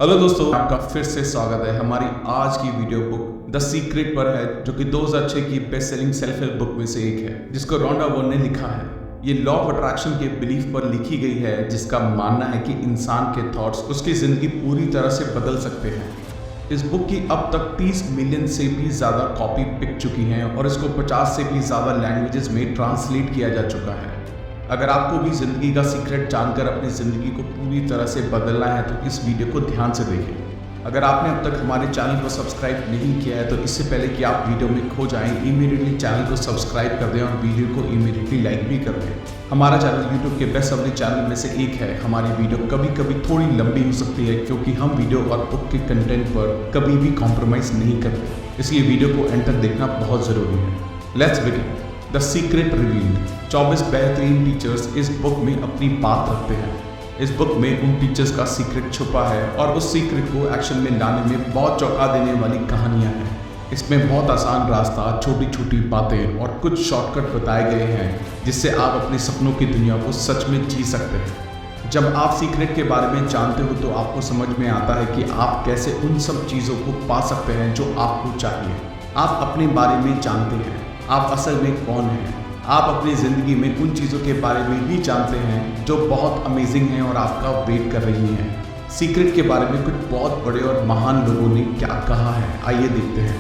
Hello दोस्तों, आपका फिर से स्वागत है हमारी आज की वीडियो बुक द सीक्रेट पर है, जो कि 2006 की best selling self help book में से एक है, जिसको रॉन्डा बर्न ने लिखा है। ये लॉ ऑफ अट्रैक्शन के बिलीफ पर लिखी गई है, जिसका मानना है कि इंसान के थॉट्स उसकी जिंदगी पूरी तरह से बदल सकते हैं। इस बुक की अब तक 30 मिलियन से भी ज़्यादा कॉपी बिक चुकी हैं और इसको 50 से भी ज़्यादा लैंग्वेजेस में ट्रांसलेट किया जा चुका है। अगर आपको भी ज़िंदगी का सीक्रेट जानकर अपनी ज़िंदगी को पूरी तरह से बदलना है तो इस वीडियो को ध्यान से देखें। अगर आपने अब तक हमारे चैनल को सब्सक्राइब नहीं किया है तो इससे पहले कि आप वीडियो में खो जाएं, इमीडिएटली चैनल को सब्सक्राइब कर दें और वीडियो को इमीडिएटली लाइक भी कर दें। हमारा चैनल यूट्यूब के बेस्ट सेलिंग चैनल में से एक है। हमारी वीडियो कभी कभी थोड़ी लंबी हो सकती है, क्योंकि हम वीडियो और बुक के कंटेंट पर कभी भी कॉम्प्रोमाइज़ नहीं करते, इसलिए वीडियो को एंड तक देखना बहुत ज़रूरी है। Let's begin. The secret revealed. 24 बेहतरीन टीचर्स इस बुक में अपनी बात रखते हैं। इस बुक में उन टीचर्स का सीक्रेट छुपा है और उस सीक्रेट को एक्शन में लाने में बहुत चौंका देने वाली कहानियां हैं। इसमें बहुत आसान रास्ता, छोटी छोटी बातें और कुछ शॉर्टकट बताए गए हैं, जिससे आप अपने सपनों की दुनिया को सच में जी सकते हैं। जब आप सीक्रेट के बारे में जानते हो तो आपको समझ में आता है कि आप कैसे उन सब चीज़ों को पा सकते हैं जो आपको चाहिए। आप अपने बारे में जानते हैं, आप असल में कौन हैं। आप अपनी ज़िंदगी में उन चीज़ों के बारे में भी जानते हैं जो बहुत अमेजिंग हैं और आपका वेट कर रही हैं। सीक्रेट के बारे में कुछ बहुत बड़े और महान लोगों ने क्या कहा है, आइए देखते हैं।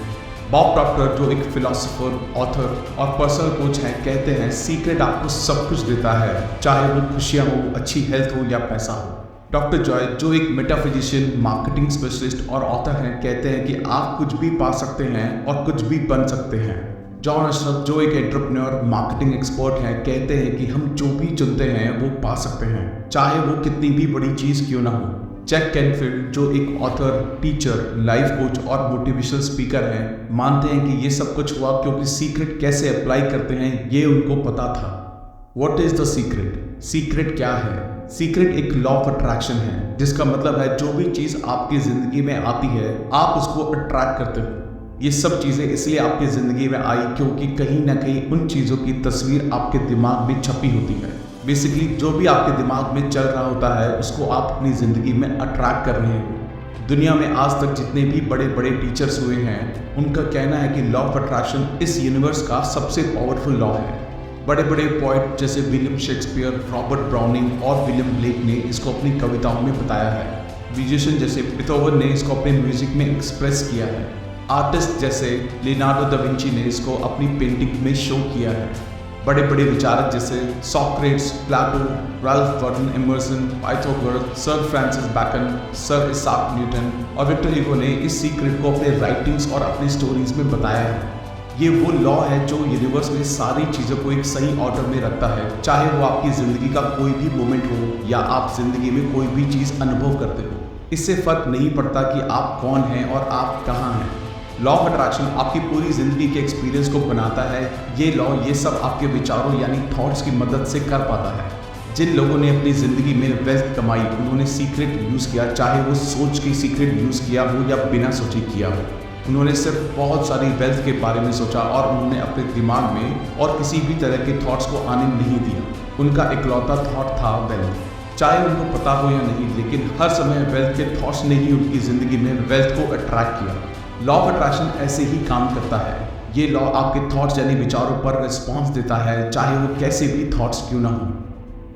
बॉब प्रॉक्टर, जो एक फिलोसोफर, ऑथर और पर्सनल कोच हैं, कहते हैं सीक्रेट आपको सब कुछ देता है, चाहे वो खुशियाँ हो, अच्छी हेल्थ हो या पैसा हो। डॉक्टर जॉय, जो एक मेटाफिजिशियन, मार्केटिंग स्पेशलिस्ट और ऑथर हैं, कहते हैं कि आप कुछ भी पा सकते हैं और कुछ भी बन सकते हैं। जॉन अशरफ, जो एक एंटरप्रेन्योर, मार्केटिंग एक्सपर्ट हैं, कहते हैं कि हम जो भी चुनते हैं वो पा सकते हैं, चाहे वो कितनी भी बड़ी चीज़ क्यों ना हो। जैक कैनफील्ड, जो एक ऑथर, टीचर, लाइफ कोच और मोटिवेशनल स्पीकर हैं, मानते हैं कि ये सब कुछ हुआ क्योंकि सीक्रेट कैसे अप्लाई करते हैं ये उनको पता था। What is the secret? Secret क्या है? सीक्रेट एक लॉ ऑफ अट्रैक्शन है, जिसका मतलब है जो भी चीज़ आपकी ज़िंदगी में आती है आप उसको अट्रैक्ट करते हो। ये सब चीज़ें इसलिए आपकी ज़िंदगी में आई क्योंकि कहीं ना कहीं उन चीज़ों की तस्वीर आपके दिमाग में छपी होती है। बेसिकली जो भी आपके दिमाग में चल रहा होता है उसको आप अपनी ज़िंदगी में अट्रैक्ट कर रहे हो। दुनिया में आज तक जितने भी बड़े बड़े टीचर्स हुए हैं, उनका कहना है कि लॉ ऑफ अट्रैक्शन इस यूनिवर्स का सबसे पावरफुल लॉ है। बड़े बड़े पोइट जैसे विलियम शेक्सपियर, रॉबर्ट ब्राउनिंग और विलियम ब्लेक ने इसको अपनी कविताओं में बताया है। म्यूजिशियन जैसे बीथोवन ने इसको अपने म्यूजिक में एक्सप्रेस किया है। आर्टिस्ट जैसे लियोनार्डो दा विंची ने इसको अपनी पेंटिंग में शो किया है। बड़े बड़े विचारक जैसे Socrates, Plato, Ralph Waldo Emerson, Pythagoras, sir Francis Bacon, sir Isaac Newton और विक्टर ह्यूगो ने इस सीक्रेट को अपने राइटिंग्स और अपनी स्टोरीज में बताया है। ये वो लॉ है जो यूनिवर्स में सारी चीज़ों को एक सही ऑर्डर में रखता है, चाहे वो आपकी ज़िंदगी का कोई भी मोमेंट हो या आप ज़िंदगी में कोई भी चीज़ अनुभव करते हो। इससे फ़र्क नहीं पड़ता कि आप कौन हैं और आप कहाँ हैं। लॉ ऑफ अट्रैक्शन आपकी पूरी ज़िंदगी के एक्सपीरियंस को बनाता है। ये लॉ ये सब आपके विचारों यानी थॉट्स की मदद से कर पाता है। जिन लोगों ने अपनी ज़िंदगी में वेल्थ कमाई, उन्होंने सीक्रेट यूज़ किया, चाहे वो सोच के सीक्रेट यूज़ किया हो या बिना सोचे किया हो। उन्होंने सिर्फ बहुत सारी वेल्थ के बारे में सोचा और उन्होंने अपने दिमाग में और किसी भी तरह के थॉट्स को आने नहीं दिया। उनका इकलौता थॉट था वेल्थ। चाहे उनको पता हो या नहीं, लेकिन हर समय वेल्थ के थॉट्स ने ही उनकी ज़िंदगी में वेल्थ को अट्रैक्ट किया। लॉ ऑफ अट्रैक्शन ऐसे ही काम करता है। ये लॉ आपके थॉट्स यानी विचारों पर रिस्पॉन्स देता है, चाहे वो कैसे भी थॉट्स क्यों ना हो।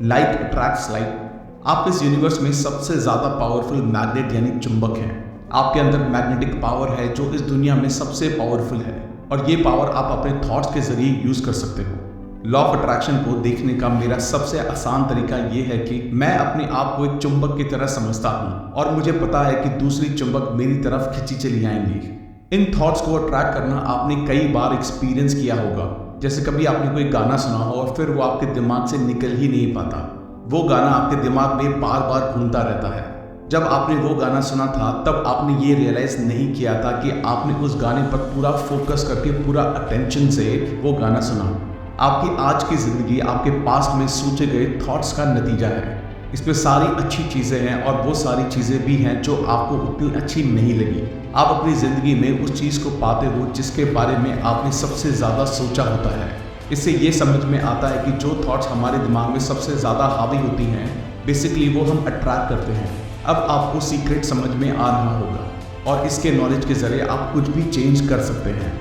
Like attracts like. आप इस यूनिवर्स में सबसे ज़्यादा पावरफुल मैग्नेट यानी चुंबक हैं। आपके अंदर मैग्नेटिक पावर है जो इस दुनिया में सबसे पावरफुल है, और ये पावर आप अपने थॉट्स के जरिए यूज़ कर सकते हो। लॉ ऑफ अट्रैक्शन को देखने का मेरा सबसे आसान तरीका ये है कि मैं अपने आप को एक चुंबक की तरह समझता हूँ और मुझे पता है कि दूसरी चुंबक मेरी तरफ खिंची चली आएंगी। इन थॉट्स को अट्रैक्ट करना आपने कई बार एक्सपीरियंस किया होगा। जैसे कभी आपने कोई गाना सुना हो और फिर वो आपके दिमाग से निकल ही नहीं पाता। वो गाना आपके दिमाग में बार बार घूमता रहता है। जब आपने वो गाना सुना था तब आपने ये रियलाइज़ नहीं किया था कि आपने उस गाने पर पूरा फोकस करके, पूरा अटेंशन से वो गाना सुना। आपकी आज की ज़िंदगी आपके पास्ट में सोचे गए थॉट्स का नतीजा है। इसमें सारी अच्छी चीज़ें हैं और वो सारी चीज़ें भी हैं जो आपको उतनी अच्छी नहीं लगी। आप अपनी ज़िंदगी में उस चीज़ को पाते हो जिसके बारे में आपने सबसे ज़्यादा सोचा होता है। इससे ये समझ में आता है कि जो थॉट्स हमारे दिमाग में सबसे ज़्यादा हावी होती हैं, बेसिकली वो हम अट्रैक्ट करते हैं। अब आपको सीक्रेट समझ में आ रहा होगा और इसके नॉलेज के जरिए आप कुछ भी चेंज कर सकते हैं।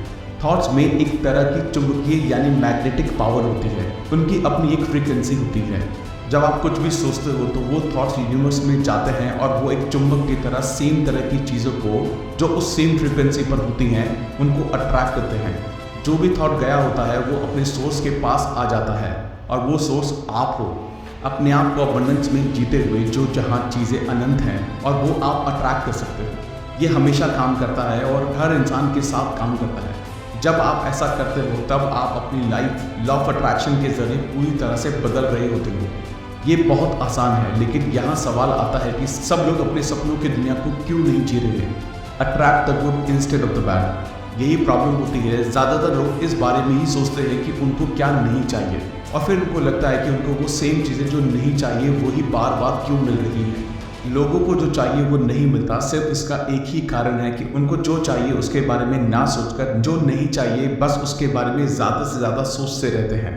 थॉट्स में एक तरह की चुंबकीय यानी मैग्नेटिक पावर होती है, उनकी अपनी एक फ्रीक्वेंसी होती है। जब आप कुछ भी सोचते हो तो वो थॉट्स यूनिवर्स में जाते हैं और वो एक चुंबक की तरह सेम तरह की चीज़ों को जो उस सेम फ्रीक्वेंसी पर होती हैं उनको अट्रैक्ट करते हैं। जो भी थॉट गया होता है वो अपने सोर्स के पास आ जाता है और वो सोर्स आप हो, अपने आप को अबंडेंस में जीते हुए जो जहाँ चीज़ें अनंत हैं और वो आप अट्रैक्ट कर सकते हो। ये हमेशा काम करता है और हर इंसान के साथ काम करता है। जब आप ऐसा करते हो तब आप अपनी लाइफ लॉ ऑफ अट्रैक्शन के जरिए पूरी तरह से बदल रहे होते हो। ये बहुत आसान है, लेकिन यहाँ सवाल आता है कि सब लोग अपने सपनों की दुनिया को क्यों नहीं जी रहे। Attract the good instead of the bad, यही प्रॉब्लम होती है। ज़्यादातर लोग इस बारे में ही सोचते हैं कि उनको क्या नहीं चाहिए और फिर उनको लगता है कि उनको वो सेम चीज़ें जो नहीं चाहिए वही बार बार क्यों मिल रही हैं। लोगों को जो चाहिए वो नहीं मिलता, सिर्फ इसका एक ही कारण है कि उनको जो चाहिए उसके बारे में ना सोचकर जो नहीं चाहिए बस उसके बारे में ज़्यादा से ज़्यादा सोचते रहते हैं।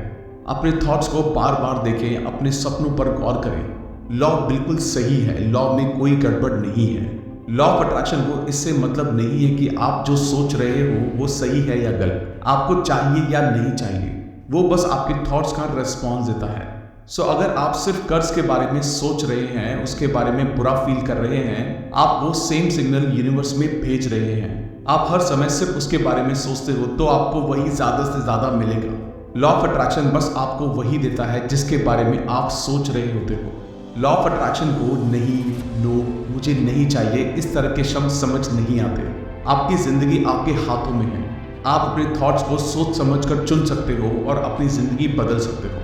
अपने थॉट्स को बार बार देखें, अपने सपनों पर गौर करें। लॉ बिल्कुल सही है, लॉ में कोई गड़बड़ नहीं है। लॉ ऑफ अट्रैक्शन को इससे मतलब नहीं है कि आप जो सोच रहे हो वो सही है या गलत, आपको चाहिए या नहीं चाहिए, वो बस आपके थॉट्स का रिस्पॉन्स देता है। सो अगर आप सिर्फ कर्ज के बारे में सोच रहे हैं, उसके बारे में बुरा फील कर रहे हैं, आप वो सेम सिग्नल यूनिवर्स में भेज रहे हैं। आप हर समय सिर्फ उसके बारे में सोचते हो तो आपको वही ज़्यादा से ज़्यादा मिलेगा। लॉ ऑफ अट्रैक्शन बस आपको वही देता है जिसके बारे में आप सोच रहे होते हो। लॉ ऑफ अट्रैक्शन को नहीं, नो, मुझे नहीं चाहिए इस तरह के शब्द समझ नहीं आते। आपकी ज़िंदगी आपके हाथों में है। आप अपने थॉट्स को सोच समझकर चुन सकते हो और अपनी ज़िंदगी बदल सकते हो।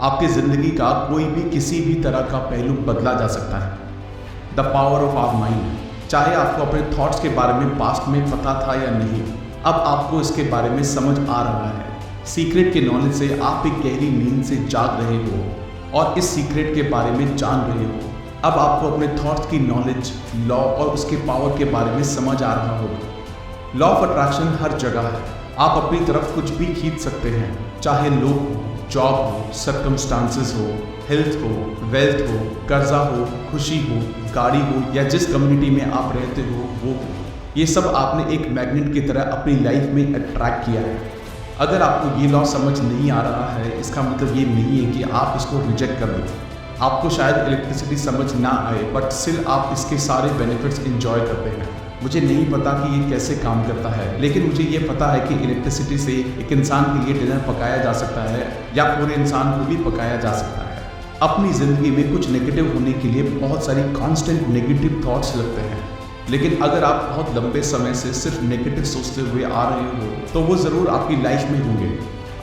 आपकी ज़िंदगी का कोई भी किसी भी तरह का पहलू बदला जा सकता है। The power of our mind. चाहे आपको अपने थॉट्स के बारे में पास्ट में पता था या नहीं, अब आपको इसके बारे में समझ आ रहा है। सीक्रेट के नॉलेज से आप एक गहरी नींद से जाग रहे हो और इस सीक्रेट के बारे में जान रहे हो। अब आपको अपने थॉट्स की नॉलेज, लॉ और उसके पावर के बारे में समझ आ रहा होगा। लॉ ऑफ अट्रैक्शन हर जगह है। आप अपनी तरफ कुछ भी खींच सकते हैं, चाहे लोग हो, जॉब हो, सर्कमस्टांसेस हो, हेल्थ हो, वेल्थ हो, कर्जा हो, खुशी हो, गाड़ी हो या जिस कम्युनिटी में आप रहते हो वो हो। ये सब आपने एक मैग्नेट की तरह अपनी लाइफ में अट्रैक्ट किया है। अगर आपको ये लॉ समझ नहीं आ रहा है, इसका मतलब ये नहीं है कि आप इसको रिजेक्ट कर दें। आपको शायद इलेक्ट्रिसिटी समझ ना आए, बट स्टिल आप इसके सारे बेनिफिट्स एंजॉय करते हैं। मुझे नहीं पता कि ये कैसे काम करता है, लेकिन मुझे ये पता है कि इलेक्ट्रिसिटी से एक इंसान के लिए डिनर पकाया जा सकता है या पूरे इंसान को भी पकाया जा सकता है। अपनी ज़िंदगी में कुछ नेगेटिव होने के लिए बहुत सारी कांस्टेंट नेगेटिव थॉट्स लगते हैं, लेकिन अगर आप बहुत लंबे समय से सिर्फ नेगेटिव सोचते हुए आ रहे हो तो वो ज़रूर आपकी लाइफ में होंगे।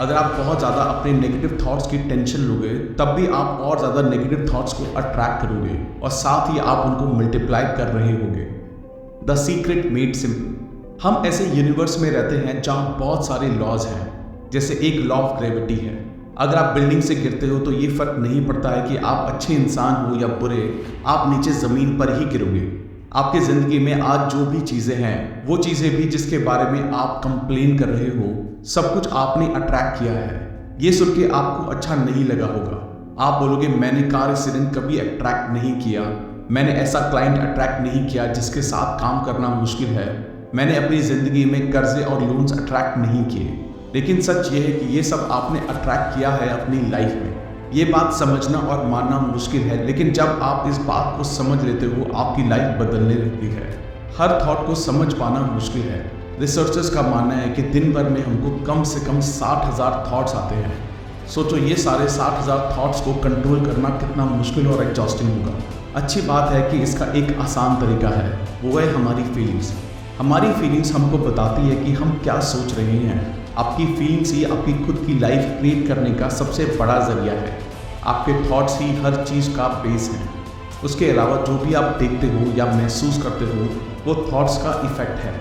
अगर आप बहुत ज़्यादा अपने नेगेटिव थॉट्स की टेंशन लोगे तब भी आप और ज़्यादा नेगेटिव थॉट्स को अट्रैक्ट करोगे और साथ ही आप उनको मल्टीप्लाई कर रहे होगे। The secret made simple. हम ऐसे यूनिवर्स में रहते हैं जहाँ बहुत सारे लॉज हैं। जैसे एक लॉ ऑफ ग्रेविटी है। अगर आप बिल्डिंग से गिरते हो तो ये फर्क नहीं पड़ता है कि आप अच्छे इंसान हो या बुरे, आप नीचे ज़मीन पर ही गिरोगे। आपकी ज़िंदगी में आज जो भी चीज़ें हैं, वो चीज़ें भी जिसके बारे में आप कंप्लेन कर रहे हो, सब कुछ आपने अट्रैक्ट किया है। ये सुन के आपको अच्छा नहीं लगा होगा। आप बोलोगे मैंने कार एक्सीडेंट कभी अट्रैक्ट नहीं किया, मैंने ऐसा क्लाइंट अट्रैक्ट नहीं किया जिसके साथ काम करना मुश्किल है, मैंने अपनी ज़िंदगी में कर्जे और लोन्स अट्रैक्ट नहीं किए। लेकिन सच ये है कि ये सब आपने अट्रैक्ट किया है अपनी लाइफ में। ये बात समझना और मानना मुश्किल है, लेकिन जब आप इस बात को समझ लेते हो आपकी लाइफ बदलने लगती है। हर थॉट को समझ पाना मुश्किल है। रिसर्चर्स का मानना है कि दिन भर में हमको कम से कम 60,000 थॉट्स आते हैं। सोचो ये सारे 60,000 थॉट्स को कंट्रोल करना कितना मुश्किल और एग्जॉस्टिंग होगा। अच्छी बात है कि इसका एक आसान तरीका है, वो है हमारी फीलिंग्स। हमारी फीलिंग्स हमको बताती है कि हम क्या सोच रहे हैं। आपकी फीलिंग्स ही आपकी खुद की लाइफ क्रिएट करने का सबसे बड़ा जरिया है। आपके थॉट्स ही हर चीज़ का बेस है। उसके अलावा जो भी आप देखते हो या महसूस करते हो वो थॉट्स का इफेक्ट है।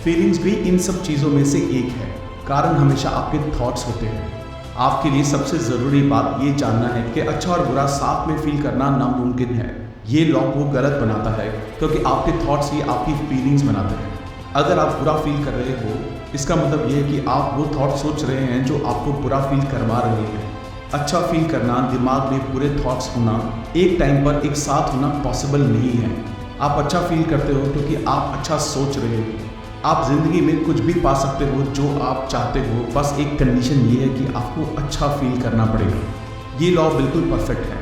फीलिंग्स भी इन सब चीज़ों में से एक है। कारण हमेशा आपके थॉट्स होते हैं। आपके लिए सबसे ज़रूरी बात ये जानना है कि अच्छा और बुरा साथ में फील करना नामुमकिन है। ये लॉ को गलत बनाता है क्योंकि आपके थॉट्स ही आपकी फीलिंग्स बनाते हैं। अगर आप बुरा फील कर रहे हो, इसका मतलब ये है कि आप वो थॉट सोच रहे हैं जो आपको बुरा फील करवा रहे हैं। अच्छा फील करना, दिमाग में पूरे थॉट्स होना, एक टाइम पर एक साथ होना पॉसिबल नहीं है। आप अच्छा फील करते हो क्योंकि आप अच्छा सोच रहे हो। आप ज़िंदगी में कुछ भी पा सकते हो जो आप चाहते हो, बस एक कंडीशन ये है कि आपको अच्छा फील करना पड़ेगा। ये लॉ बिल्कुल परफेक्ट है।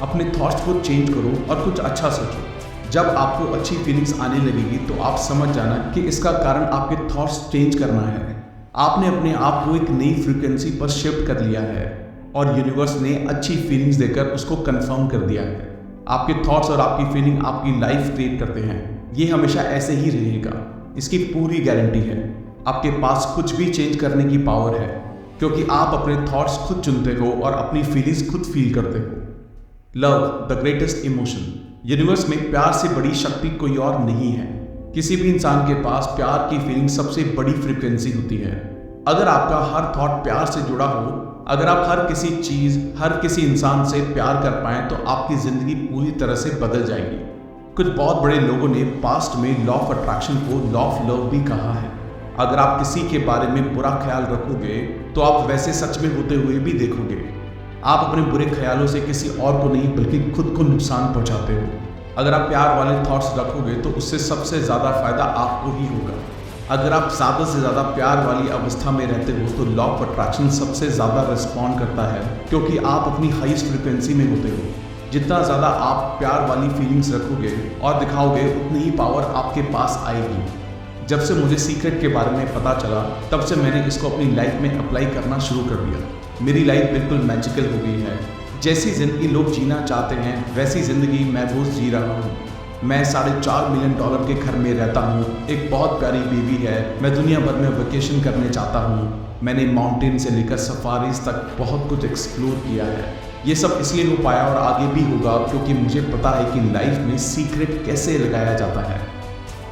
अपने थॉट्स को चेंज करो और कुछ अच्छा सोचो। जब आपको अच्छी फीलिंग्स आने लगेगी तो आप समझ जाना कि इसका कारण आपके थॉट्स चेंज करना है। आपने अपने आप को एक नई फ्रीक्वेंसी पर शिफ्ट कर लिया है और यूनिवर्स ने अच्छी फीलिंग्स देकर उसको कंफर्म कर दिया है। आपके थॉट्स और आपकी फीलिंग आपकी लाइफ क्रिएट करते हैं। ये हमेशा ऐसे ही रहेगा, इसकी पूरी गारंटी है। आपके पास कुछ भी चेंज करने की पावर है क्योंकि आप अपने थॉट्स खुद चुनते हो और अपनी फीलिंग्स खुद फील करते हो। Love the greatest emotion. Universe में प्यार से बड़ी शक्ति कोई और नहीं है। किसी भी इंसान के पास प्यार की फीलिंग सबसे बड़ी फ्रीक्वेंसी होती है। अगर आपका हर थॉट प्यार से जुड़ा हो, अगर आप हर किसी चीज़, हर किसी इंसान से प्यार कर पाएं तो आपकी ज़िंदगी पूरी तरह से बदल जाएगी। कुछ बहुत बड़े लोगों ने पास्ट में लॉ ऑफ अट्रैक्शन को लॉ ऑफ लव भी कहा है। अगर आप किसी के बारे में बुरा ख्याल रखोगे तो आप वैसे सच में होते हुए भी देखोगे। आप अपने बुरे ख्यालों से किसी और को नहीं बल्कि खुद को नुकसान पहुंचाते हो। अगर आप प्यार वाले थॉट्स रखोगे तो उससे सबसे ज़्यादा फायदा आपको ही होगा। अगर आप ज़्यादा से ज़्यादा प्यार वाली अवस्था में रहते हो तो लॉ ऑफ अट्रैक्शन सबसे ज़्यादा रिस्पॉन्ड करता है क्योंकि आप अपनी हाईएस्ट फ्रिक्वेंसी में होते हो। जितना ज़्यादा आप प्यार वाली फीलिंग्स रखोगे और दिखाओगे उतनी ही पावर आपके पास आएगी। जब से मुझे सीक्रेट के बारे में पता चला तब से मैंने इसको अपनी लाइफ में अप्लाई करना शुरू कर दिया। मेरी लाइफ बिल्कुल मैजिकल हो गई है। जैसी ज़िंदगी लोग जीना चाहते हैं वैसी ज़िंदगी मैं रोज़ जी रहा हूँ। मैं $4.5 मिलियन के घर में रहता हूँ। एक बहुत प्यारी बेबी है। मैं दुनिया भर में वेकेशन करने चाहता हूँ। मैंने माउंटेन से लेकर सफारीज तक बहुत कुछ एक्सप्लोर किया है। ये सब इसलिए हो पाया और आगे भी होगा क्योंकि मुझे पता है कि लाइफ में सीक्रेट कैसे लगाया जाता है।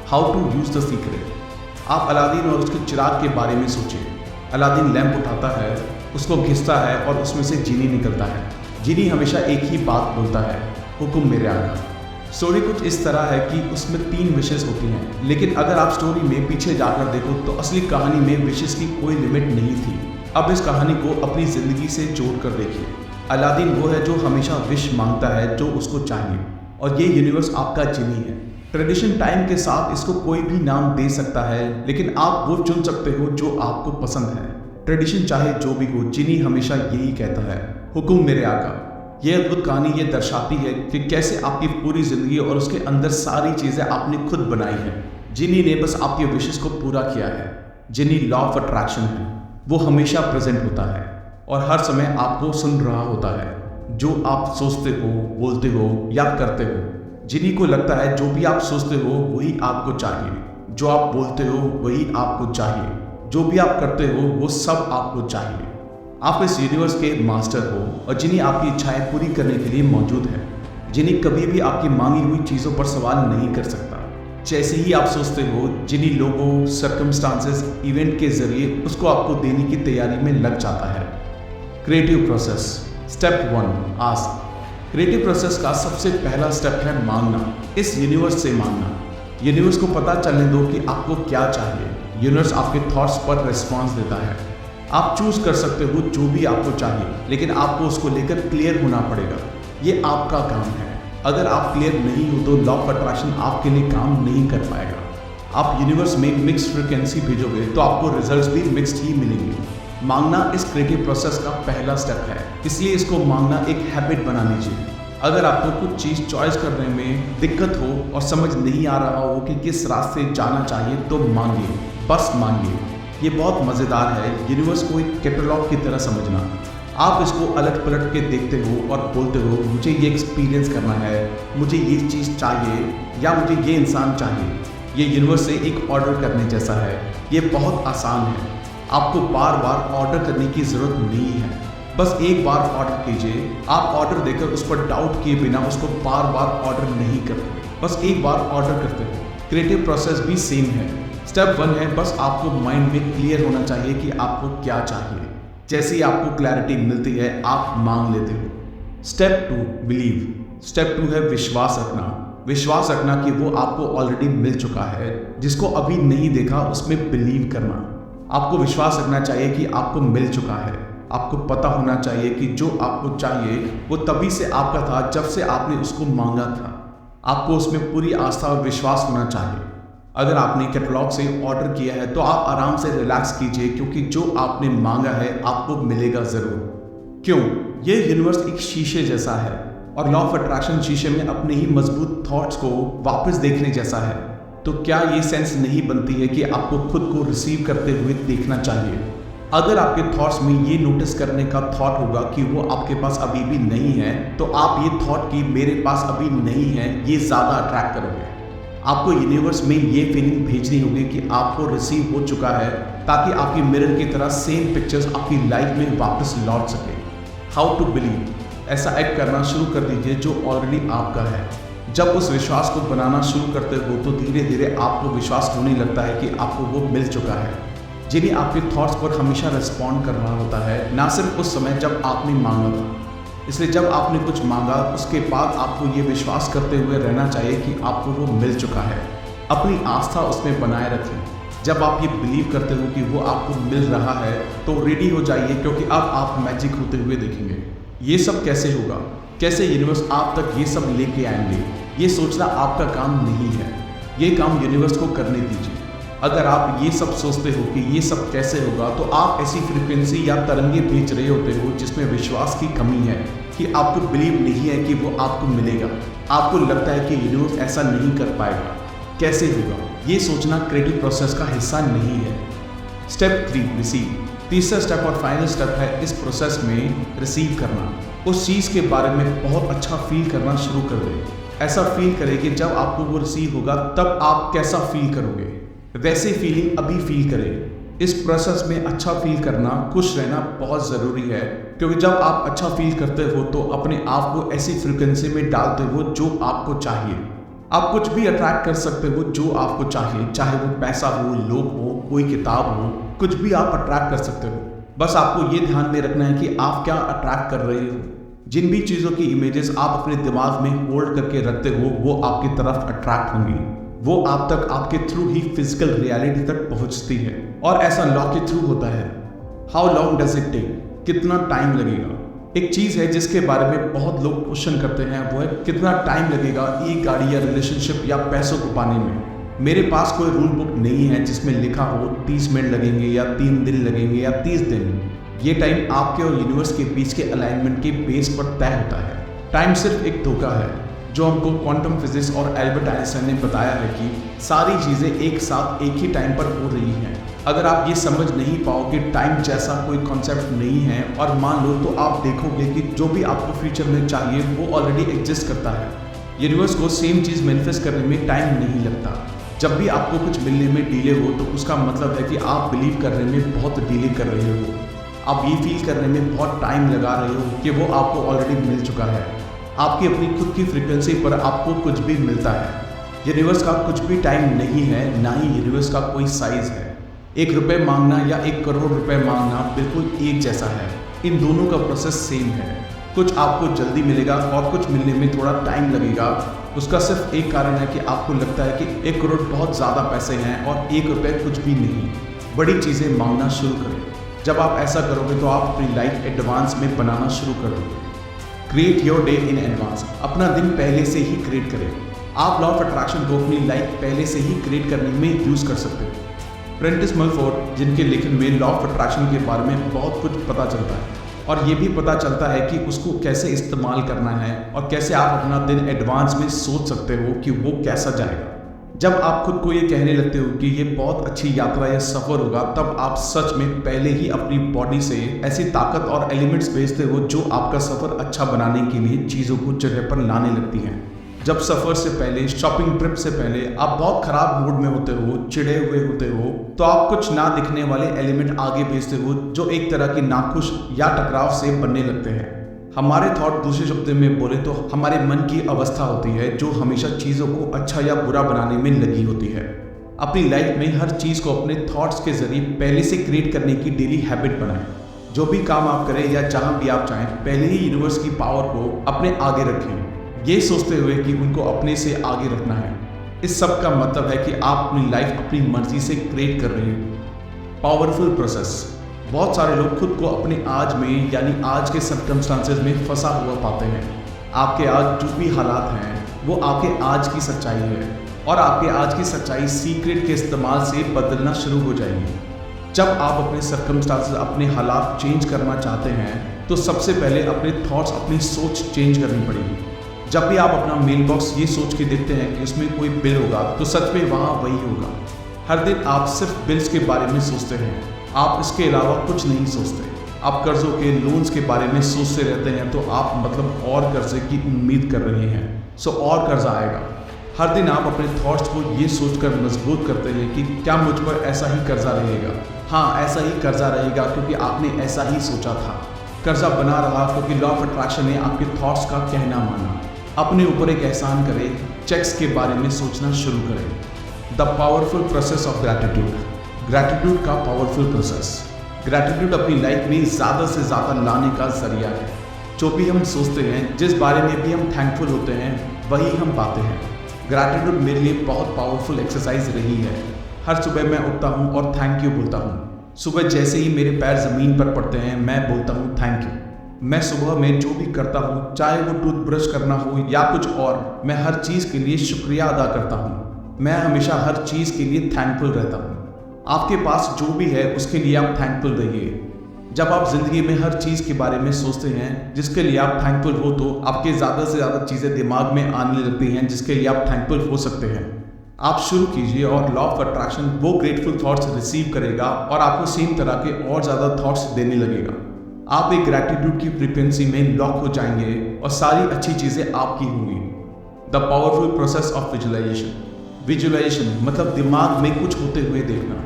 How to use the secret. आप अलादीन और उसके चिराग के बारे में सोचिए। अलादीन लैंप उठाता है, उसको घिसता है और उसमें से जीनी निकलता है। जीनी हमेशा एक ही बात बोलता है, हुक्म मेरे आका। स्टोरी कुछ इस तरह है कि उसमें 3 विशेस होती हैं, लेकिन अगर आप स्टोरी में पीछे जाकर देखो तो असली कहानी में विशेस की कोई लिमिट नहीं थी। अब इस कहानी को अपनी ज़िंदगी से जोड़ कर देखिए। अलादीन वो है जो हमेशा विश मांगता है जो उसको चाहिए और ये यूनिवर्स आपका जिनी है। ट्रेडिशन टाइम के साथ इसको कोई भी नाम दे सकता है, लेकिन आप वो चुन सकते हो जो आपको पसंद है। ट्रेडिशन चाहे जो भी हो, जिनी हमेशा यही कहता है, हुक्म मेरे आका। ये अद्भुत कहानी ये दर्शाती है कि कैसे आपकी पूरी ज़िंदगी और उसके अंदर सारी चीज़ें आपने खुद बनाई हैं। जिनी ने बस आपके विशेस को पूरा किया है। जिनी लॉ ऑफ अट्रैक्शन है, वो हमेशा प्रेजेंट होता है और हर समय आपको सुन रहा होता है। जो आप सोचते हो, बोलते हो या करते हो, जिनी को लगता है जो भी आप सोचते हो वही आपको चाहिए, जो आप बोलते हो वही आपको चाहिए, जो भी आप करते हो वो सब आपको चाहिए। आप इस यूनिवर्स के मास्टर हो और जिनी आपकी इच्छाएं पूरी करने के लिए मौजूद है। जिनी कभी भी आपकी मांगी हुई चीज़ों पर सवाल नहीं कर सकता। जैसे ही आप सोचते हो, जिनी लोगों, सर्कमस्टांसेस, इवेंट के जरिए उसको आपको देने की तैयारी में लग जाता है। Creative process. Step 1, ask. Creative process का सबसे पहला स्टेप है मांगना। इस यूनिवर्स से मांगना। यूनिवर्स को पता चलने दो कि आपको क्या चाहिए। यूनिवर्स आपके थॉट्स पर रिस्पॉन्स देता है। आप चूज कर सकते हो जो भी आपको चाहिए, लेकिन आपको उसको लेकर क्लियर होना पड़ेगा। ये आपका काम है। अगर आप क्लियर नहीं हो तो लॉ ऑफ अट्रैक्शन आपके लिए काम नहीं कर पाएगा। आप यूनिवर्स में मिक्स्ड फ्रीक्वेंसी भेजोगे तो आपको रिजल्ट्स भी मिक्स्ड ही मिलेंगे। मांगना इस क्रिएटिव प्रोसेस का पहला स्टेप है, इसलिए इसको मांगना एक हैबिट बना लीजिए। अगर आपको कुछ चीज़ चॉइस करने में दिक्कत हो और समझ नहीं आ रहा हो कि किस रास्ते जाना चाहिए तो मांगिए, बस मांगिए। ये बहुत मज़ेदार है यूनिवर्स को एक कैटलॉग की तरह समझना। आप इसको अलट पलट के देखते हो और बोलते हो मुझे ये एक्सपीरियंस करना है, मुझे ये चीज़ चाहिए या मुझे ये इंसान चाहिए। ये यूनिवर्स से एक ऑर्डर करने जैसा है। ये बहुत आसान है। आपको बार बार ऑर्डर करने की ज़रूरत नहीं है। बस एक बार ऑर्डर कीजिए। आप ऑर्डर देकर उस पर डाउट किए बिना उसको बार बार ऑर्डर नहीं करते, बस एक बार ऑर्डर करते हो। क्रिएटिव प्रोसेस भी सेम है। स्टेप 1 है बस आपको माइंड में क्लियर होना चाहिए कि आपको क्या चाहिए। जैसे ही आपको क्लैरिटी मिलती है आप मांग लेते हो। Step 2, believe. स्टेप 2 है विश्वास रखना। विश्वास रखना कि वो आपको ऑलरेडी मिल चुका है। जिसको अभी नहीं देखा उसमें बिलीव करना। आपको विश्वास रखना चाहिए कि आपको मिल चुका है। आपको पता होना चाहिए कि जो आपको चाहिए वो तभी से आपका था जब से आपने उसको मांगा था। आपको उसमें पूरी आस्था और विश्वास होना चाहिए। अगर आपने कैटलॉग से ऑर्डर किया है तो आप आराम से रिलैक्स कीजिए, क्योंकि जो आपने मांगा है आपको मिलेगा ज़रूर। क्यों? ये यूनिवर्स एक शीशे जैसा है और लॉ ऑफ अट्रैक्शन शीशे में अपने ही मजबूत थॉट्स को वापस देखने जैसा है। तो क्या ये सेंस नहीं बनती है कि आपको खुद को रिसीव करते हुए देखना चाहिए? अगर आपके थॉट्स में ये नोटिस करने का थॉट होगा कि वो आपके पास अभी भी नहीं है, तो आप ये थॉट कि मेरे पास अभी नहीं है ये ज़्यादा अट्रैक्ट करोगे। आपको यूनिवर्स में ये फीलिंग भेजनी होगी कि आपको रिसीव हो चुका है, ताकि आपकी मिरर की तरह सेम पिक्चर्स आपकी लाइफ में वापस लौट सके। How to believe? ऐसा एक्ट करना शुरू कर दीजिए जो ऑलरेडी आपका है। जब उस विश्वास को बनाना शुरू करते हो तो धीरे धीरे आपको विश्वास होने लगता है कि आपको वो मिल चुका है। जिन्हें आपके थॉट्स पर हमेशा रिस्पॉन्ड करना होता है, ना सिर्फ उस समय जब आपने मांगा था। इसलिए जब आपने कुछ मांगा उसके बाद आपको ये विश्वास करते हुए रहना चाहिए कि आपको वो मिल चुका है। अपनी आस्था उसमें बनाए रखें। जब आप ये बिलीव करते हो कि वो आपको मिल रहा है तो रेडी हो जाइए, क्योंकि अब आप मैजिक होते हुए देखेंगे। ये सब कैसे होगा? कैसे यूनिवर्स आप तक ये सब लेके आएंगे? ये सोचना आपका काम नहीं है, ये काम यूनिवर्स को करने दीजिए। अगर आप ये सब सोचते हो कि ये सब कैसे होगा, तो आप ऐसी फ्रीक्वेंसी या तरंगे भेज रहे होते हो जिसमें विश्वास की कमी है, कि आपको बिलीव नहीं है कि वो आपको मिलेगा। आपको लगता है कि यूनिवर्स ऐसा नहीं कर पाएगा, कैसे होगा? ये सोचना क्रिएटिव प्रोसेस का हिस्सा नहीं है। Step 3 receive. तीसरा स्टेप और फाइनल स्टेप है इस प्रोसेस में रिसीव करना। उस चीज़ के बारे में बहुत अच्छा फील करना शुरू कर दें। ऐसा फील करें कि जब आपको वो रिसीव होगा तब आप कैसा फील करोगे, वैसे फीलिंग अभी फील करें। इस प्रोसेस में अच्छा फील करना, खुश रहना बहुत ज़रूरी है, क्योंकि जब आप अच्छा फील करते हो तो अपने आप को ऐसी फ्रिक्वेंसी में डालते हो जो आपको चाहिए। आप कुछ भी अट्रैक्ट कर सकते हो जो आपको चाहिए, चाहे वो पैसा हो, लोग हो, कोई किताब हो, कुछ भी आप अट्रैक्ट कर सकते हो। बस आपको ये ध्यान में रखना है कि आप क्या अट्रैक्ट कर रहे हो। जिन भी चीज़ों की इमेजेस आप अपने दिमाग में होल्ड करके रखते हो वो आपकी तरफ अट्रैक्ट होंगी। वो आप तक आपके थ्रू ही फिजिकल रियलिटी तक पहुंचती है, और ऐसा लॉ के थ्रू होता है। How long does it take? कितना टाइम लगेगा? एक चीज़ है जिसके बारे में बहुत लोग क्वेश्चन करते हैं, वो है कितना टाइम लगेगा एक गाड़ी या रिलेशनशिप या पैसों को पाने में। मेरे पास कोई रूल बुक नहीं है जिसमें लिखा हो 30 मिनट लगेंगे या 3 दिन लगेंगे या 30 दिन। ये टाइम आपके और यूनिवर्स के बीच के अलाइनमेंट के बेस पर तय होता है। टाइम सिर्फ एक धोखा है जो हमको क्वांटम फिजिक्स और एल्बर्ट आइंस्टाइन ने बताया है कि सारी चीज़ें एक साथ एक ही टाइम पर हो रही हैं। अगर आप ये समझ नहीं पाओ कि टाइम जैसा कोई कॉन्सेप्ट नहीं है और मान लो, तो आप देखोगे कि जो भी आपको फ्यूचर में चाहिए वो ऑलरेडी एग्जिस्ट करता है। यूनिवर्स को सेम चीज़ मैनिफेस्ट करने में टाइम नहीं लगता। जब भी आपको कुछ मिलने में डिले हो तो उसका मतलब है कि आप बिलीव करने में बहुत डिले कर रहे हो। आप ये फील करने में बहुत टाइम लगा रहे हो कि वो आपको ऑलरेडी मिल चुका है। आपकी अपनी खुद की फ्रीक्वेंसी पर आपको कुछ भी मिलता है। यूनिवर्स का कुछ भी टाइम नहीं है, ना ही यूनिवर्स का कोई साइज है। 1 रुपये मांगना या 1 करोड़ रुपए मांगना बिल्कुल एक जैसा है। इन दोनों का प्रोसेस सेम है। कुछ आपको जल्दी मिलेगा और कुछ मिलने में थोड़ा टाइम लगेगा। उसका सिर्फ एक कारण है कि आपको लगता है कि 1 करोड़ बहुत ज़्यादा पैसे हैं और 1 रुपये कुछ भी नहीं। बड़ी चीज़ें मांगना शुरू करें। जब आप ऐसा करोगे तो आप अपनी लाइफ एडवांस में बनाना शुरू कर दोगे। Create your day in advance. अपना दिन पहले से ही क्रिएट करें। आप लॉ ऑफ अट्रैक्शन को अपनी लाइफ पहले से ही क्रिएट करने में यूज़ कर सकते हो। प्रेंटिस मलफोर्ड, जिनके लेखन में लॉ ऑफ अट्रैक्शन के बारे में बहुत कुछ पता चलता है और ये भी पता चलता है कि उसको कैसे इस्तेमाल करना है और कैसे आप अपना दिन एडवांस में सोच सकते हो कि वो कैसा जाएगा। जब आप खुद को ये कहने लगते हो कि ये बहुत अच्छी यात्रा या सफ़र होगा, तब आप सच में पहले ही अपनी बॉडी से ऐसी ताकत और एलिमेंट्स भेजते हो जो आपका सफ़र अच्छा बनाने के लिए चीज़ों को जगह पर लाने लगती हैं। जब सफ़र से पहले, शॉपिंग ट्रिप से पहले आप बहुत ख़राब मूड में होते हो, चिढ़े हुए होते हो, तो आप कुछ ना दिखने वाले एलिमेंट आगे भेजते हो जो एक तरह की नाखुश या टकराव से बनने लगते हैं। हमारे थॉट, दूसरे शब्दों में बोले तो हमारे मन की अवस्था होती है जो हमेशा चीज़ों को अच्छा या बुरा बनाने में लगी होती है। अपनी लाइफ में हर चीज़ को अपने थॉट्स के जरिए पहले से क्रिएट करने की डेली हैबिट बनाएं। जो भी काम आप करें या जहाँ भी आप चाहें, पहले ही यूनिवर्स की पावर को अपने आगे रखें, ये सोचते हुए कि उनको अपने से आगे रखना है। इस सब का मतलब है कि आप अपनी लाइफ अपनी मर्जी से क्रिएट कर रहे हो। Powerful process. बहुत सारे लोग खुद को अपने आज में, यानी आज के सर्कमस्टांसेस में फंसा हुआ पाते हैं। आपके आज जो भी हालात हैं वो आपके आज की सच्चाई है और आपके आज की सच्चाई सीक्रेट के इस्तेमाल से बदलना शुरू हो जाएगी। जब आप अपने सर्कमस्टांसेस, अपने हालात चेंज करना चाहते हैं तो सबसे पहले अपने थॉट्स, अपनी सोच चेंज करनी पड़ेगी। जब भी आप अपना मेल बॉक्स ये सोच के देखते हैं कि उसमें कोई बिल होगा तो सच में वहाँ वही होगा। हर दिन आप सिर्फ बिल्स के बारे में सोचते हैं, आप इसके अलावा कुछ नहीं सोचते। आप कर्जों के, लोन्स के बारे में सोचते रहते हैं तो आप मतलब और कर्जे की उम्मीद कर रहे हैं, सो और कर्जा आएगा। हर दिन आप अपने थॉट्स को ये सोचकर मजबूत करते हैं कि क्या मुझ पर ऐसा ही कर्जा रहेगा, हाँ ऐसा ही कर्जा रहेगा क्योंकि आपने ऐसा ही सोचा था। कर्जा बना रहा क्योंकि लॉ ऑफ अट्रैक्शन ने आपके थॉट्स का कहना माना। अपने ऊपर एक एहसान करें, चेक्स के बारे में सोचना शुरू करें। The powerful process of gratitude. Gratitude का पावरफुल प्रोसेस। ग्रैटिट्यूड अपनी लाइफ में ज़्यादा से ज़्यादा लाने का जरिया है। जो भी हम सोचते हैं, जिस बारे में भी हम थैंकफुल होते हैं, वही हम पाते हैं। ग्रैटिट्यूड मेरे लिए बहुत पावरफुल एक्सरसाइज रही है। हर सुबह मैं उठता हूँ और थैंक यू बोलता हूँ। सुबह जैसे ही मेरे पैर ज़मीन पर पड़ते हैं मैं बोलता हूँ थैंक यू। मैं सुबह में जो भी करता हूँ, चाहे वो टूथब्रश करना हो या कुछ और, मैं हर चीज़ के लिए शुक्रिया अदा करता हूँ। मैं हमेशा हर चीज़ के लिए थैंकफुल रहता हूँ। आपके पास जो भी है उसके लिए आप थैंकफुल रहिए। जब आप ज़िंदगी में हर चीज़ के बारे में सोचते हैं जिसके लिए आप थैंकफुल हो तो आपके ज़्यादा से ज़्यादा चीज़ें दिमाग में आने लगती हैं जिसके लिए आप थैंकफुल हो सकते हैं। आप शुरू कीजिए और लॉ ऑफ अट्रैक्शन वो ग्रेटफुल थॉट्स रिसीव करेगा और आपको सेम तरह के और ज़्यादा थॉट्स देने लगेगा। आप एक ग्रैटिट्यूड की फ्रीक्वेंसी में लॉक हो जाएंगे और सारी अच्छी चीज़ें आपकी होंगी। The powerful process of visualisation. Visualisation मतलब दिमाग में कुछ होते हुए देखना।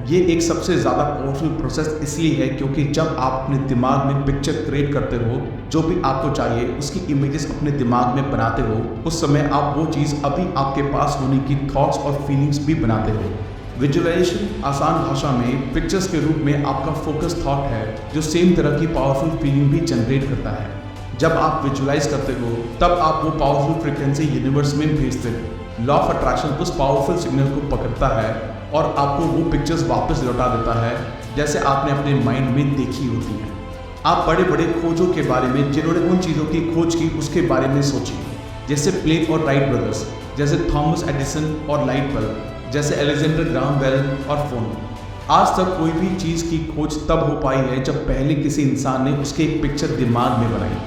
ये एक सबसे ज़्यादा पावरफुल प्रोसेस इसलिए है क्योंकि जब आप अपने दिमाग में पिक्चर क्रिएट करते हो, जो भी आपको चाहिए उसकी इमेजेस अपने दिमाग में बनाते हो, उस समय आप वो चीज़ अभी आपके पास होने की थॉट्स और फीलिंग्स भी बनाते हो। विजुअलाइजेशन आसान भाषा में पिक्चर्स के रूप में आपका फोकस थॉट है जो सेम तरह की पावरफुल फीलिंग भी जनरेट करता है। जब आप विजुअलाइज करते हो तब आप वो पावरफुल फ्रिक्वेंसी यूनिवर्स में भेजते हो। लॉ ऑफ अट्रैक्शन उस पावरफुल सिग्नल को पकड़ता है और आपको वो पिक्चर्स वापस लौटा देता है जैसे आपने अपने माइंड में देखी होती हैं। आप बड़े बड़े खोजों के बारे में, जिन्होंने उन चीज़ों की खोज की उसके बारे में सोचिए, जैसे प्लेग और राइट ब्रदर्स, जैसे थॉमस एडिसन और लाइट बल्ब, जैसे अलेक्जेंडर ग्राहम बेल और फोन। आज तक कोई भी चीज़ की खोज तब हो पाई है जब पहले किसी इंसान ने उसकी एक पिक्चर दिमाग में बनाई,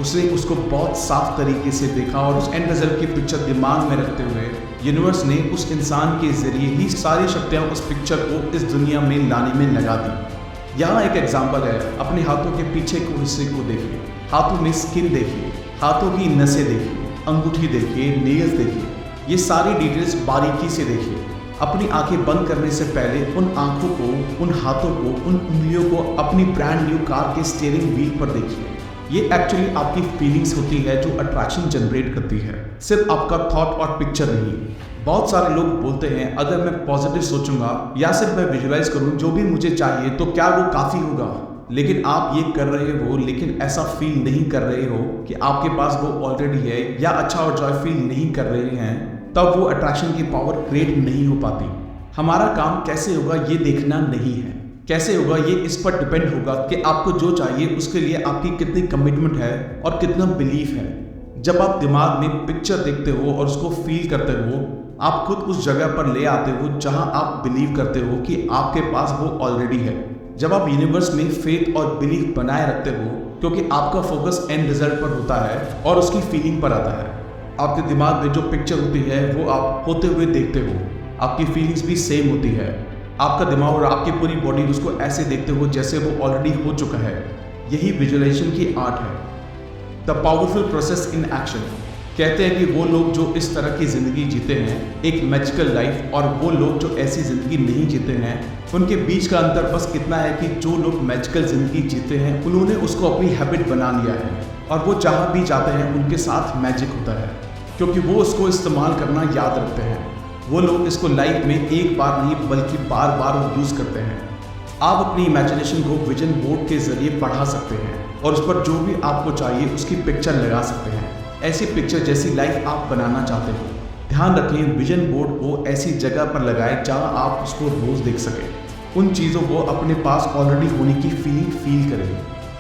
उसने उसको बहुत साफ तरीके से देखा और उस एंड रिजल्ट की पिक्चर दिमाग में रखते हुए यूनिवर्स ने उस इंसान के जरिए ही सारी शक्तियाँ उस पिक्चर को इस दुनिया में लाने में लगा दी। यहाँ एक एग्जाम्पल है, अपने हाथों के पीछे के हिस्से को देखिए, हाथों में स्किन देखिए, हाथों की नसें देखिए, अंगूठी देखिए, नेल्स देखिए, ये सारी डिटेल्स बारीकी से देखिए। अपनी आंखें बंद करने से पहले उन आंखों को, उन हाथों को, उन उंगलियों को अपनी ब्रांड न्यू कार के स्टीयरिंग व्हील पर देखिए। ये एक्चुअली आपकी फीलिंग्स होती है जो अट्रैक्शन जनरेट करती है, सिर्फ आपका थॉट और पिक्चर नहीं। बहुत सारे लोग बोलते हैं अगर मैं पॉजिटिव सोचूंगा या सिर्फ मैं विजुअलाइज करूं जो भी मुझे चाहिए तो क्या वो काफ़ी होगा। लेकिन आप ये कर रहे हो लेकिन ऐसा फील नहीं कर रहे हो कि आपके पास वो ऑलरेडी है, या अच्छा और जॉय फील नहीं कर रहे हैं, तब वो अट्रैक्शन की पावर क्रिएट नहीं हो पाती। हमारा काम कैसे होगा ये देखना नहीं है, कैसे होगा ये इस पर डिपेंड होगा कि आपको जो चाहिए उसके लिए आपकी कितनी कमिटमेंट है और कितना बिलीफ है। जब आप दिमाग में पिक्चर देखते हो और उसको फील करते हो, आप खुद उस जगह पर ले आते हो जहां आप बिलीव करते हो कि आपके पास वो ऑलरेडी है। जब आप यूनिवर्स में फेथ और बिलीफ बनाए रखते हो, क्योंकि आपका फोकस एंड रिजल्ट पर होता है और उसकी फीलिंग पर आता है। आपके दिमाग में जो पिक्चर होती है वो आप होते हुए देखते हो, आपकी फीलिंग्स भी सेम होती है। आपका दिमाग और आपकी पूरी बॉडी उसको ऐसे देखते हो जैसे वो ऑलरेडी हो चुका है। यही विजुअलाइजेशन की आर्ट है। The powerful process in action. कहते हैं कि वो लोग जो इस तरह की ज़िंदगी जीते हैं एक मैजिकल लाइफ, और वो लोग जो ऐसी ज़िंदगी नहीं जीते हैं उनके बीच का अंतर बस इतना है कि जो लोग मैजिकल ज़िंदगी जीते हैं उन्होंने उसको अपनी हैबिट बना लिया है और वो जहाँ भी जाते हैं उनके साथ मैजिक होता है, क्योंकि वो उसको इस्तेमाल करना याद रखते हैं। वो लोग इसको लाइफ में एक बार नहीं बल्कि बार बार यूज़ करते हैं। आप अपनी इमेजिनेशन को विजन बोर्ड के जरिए बढ़ा सकते हैं और उस पर जो भी आपको चाहिए उसकी पिक्चर लगा सकते हैं, ऐसी पिक्चर जैसी लाइफ आप बनाना चाहते हो। ध्यान रखें, विजन बोर्ड को ऐसी जगह पर लगाएं जहां आप उसको रोज़ देख सकें। उन चीज़ों को अपने पास ऑलरेडी होने की फीलिंग फील करें।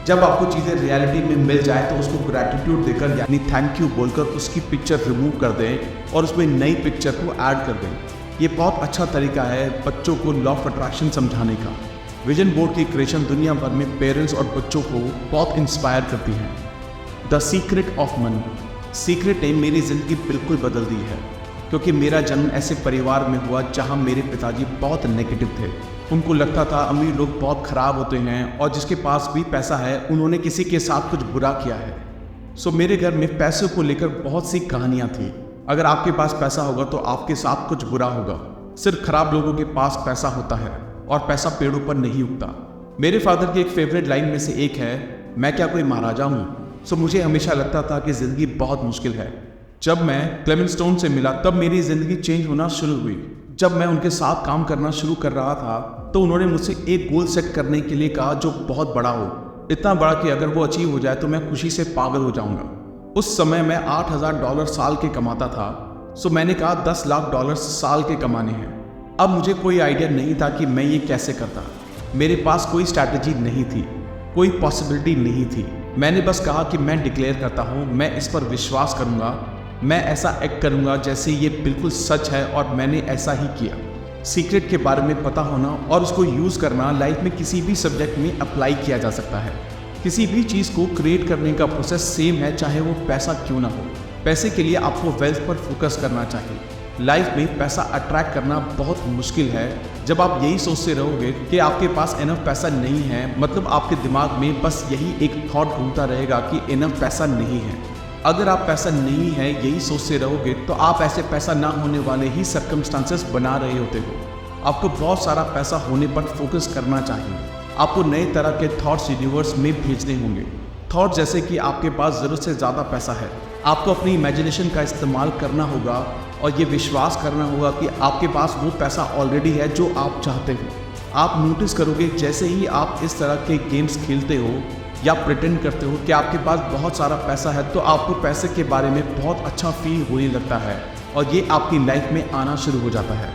जब आपको चीज़ें रियलिटी में मिल जाए तो उसको ग्रैटिट्यूड देकर यानी थैंक यू बोलकर उसकी पिक्चर रिमूव कर दें और उसमें नई पिक्चर को ऐड कर दें। ये बहुत अच्छा तरीका है बच्चों को लॉ ऑफ अट्रैक्शन समझाने का। विजन बोर्ड की क्रिएशन दुनिया भर में पेरेंट्स और बच्चों को बहुत इंस्पायर करती है। The secret of money. Secret ने मेरी ज़िंदगी बिल्कुल बदल दी है, क्योंकि मेरा जन्म ऐसे परिवार में हुआ जहां मेरे पिताजी बहुत नेगेटिव थे। उनको लगता था अमीर लोग बहुत ख़राब होते हैं और जिसके पास भी पैसा है उन्होंने किसी के साथ कुछ बुरा किया है। सो मेरे घर में पैसों को लेकर बहुत सी कहानियाँ थी। अगर आपके पास पैसा होगा तो आपके साथ कुछ बुरा होगा। सिर्फ खराब लोगों के पास पैसा होता है और पैसा पेड़ों पर नहीं उगता। मेरे फादर की एक फेवरेट लाइन में से एक है, मैं क्या कोई महाराजा हूँ। सो मुझे हमेशा लगता था कि ज़िंदगी बहुत मुश्किल है। जब मैं क्लेमेंट स्टोन से मिला तब मेरी ज़िंदगी चेंज होना शुरू हुई। जब मैं उनके साथ काम करना शुरू कर रहा था तो उन्होंने मुझसे एक गोल सेट करने के लिए कहा जो बहुत बड़ा हो, इतना बड़ा कि अगर वो अचीव हो जाए तो मैं खुशी से पागल हो जाऊंगा। उस समय मैं $8,000 साल के कमाता था। सो मैंने कहा $10 लाख साल के कमाने हैं। अब मुझे कोई आइडिया नहीं था कि मैं ये कैसे करता। मेरे पास कोई स्ट्रैटेजी नहीं थी, कोई पॉसिबिलिटी नहीं थी। मैंने बस कहा कि मैं डिक्लेयर करता हूँ, मैं इस पर विश्वास करूँगा, मैं ऐसा एक्ट करूँगा जैसे ये बिल्कुल सच है, और मैंने ऐसा ही किया। सीक्रेट के बारे में पता होना और उसको यूज़ करना लाइफ में किसी भी सब्जेक्ट में अप्लाई किया जा सकता है। किसी भी चीज़ को क्रिएट करने का प्रोसेस सेम है, चाहे वो पैसा क्यों ना हो। पैसे के लिए आपको वेल्थ पर फोकस करना चाहिए। लाइफ में पैसा अट्रैक्ट करना बहुत मुश्किल है। जब आप यही सोचते रहोगे कि आपके पास इनफ पैसा नहीं है, मतलब आपके दिमाग में बस यही एक थॉट घूमता रहेगा कि इनफ पैसा नहीं है। अगर आप पैसा नहीं है यही सोचते रहोगे तो आप ऐसे पैसा ना होने वाले ही सर्कमस्टांसेस बना रहे होते हो। आपको बहुत सारा पैसा होने पर फोकस करना चाहिए। आपको नए तरह के थॉट्स यूनिवर्स में भेजने होंगे। थॉट जैसे कि आपके पास ज़रूरत से ज़्यादा पैसा है। आपको अपनी इमेजिनेशन का इस्तेमाल करना होगा और ये विश्वास करना होगा कि आपके पास वो पैसा ऑलरेडी है जो आप चाहते हो। आप नोटिस करोगे जैसे ही आप इस तरह के गेम्स खेलते हो या प्रिटेंड करते हो कि आपके पास बहुत सारा पैसा है, तो आपको पैसे के बारे में बहुत अच्छा फील होने लगता है और ये आपकी लाइफ में आना शुरू हो जाता है।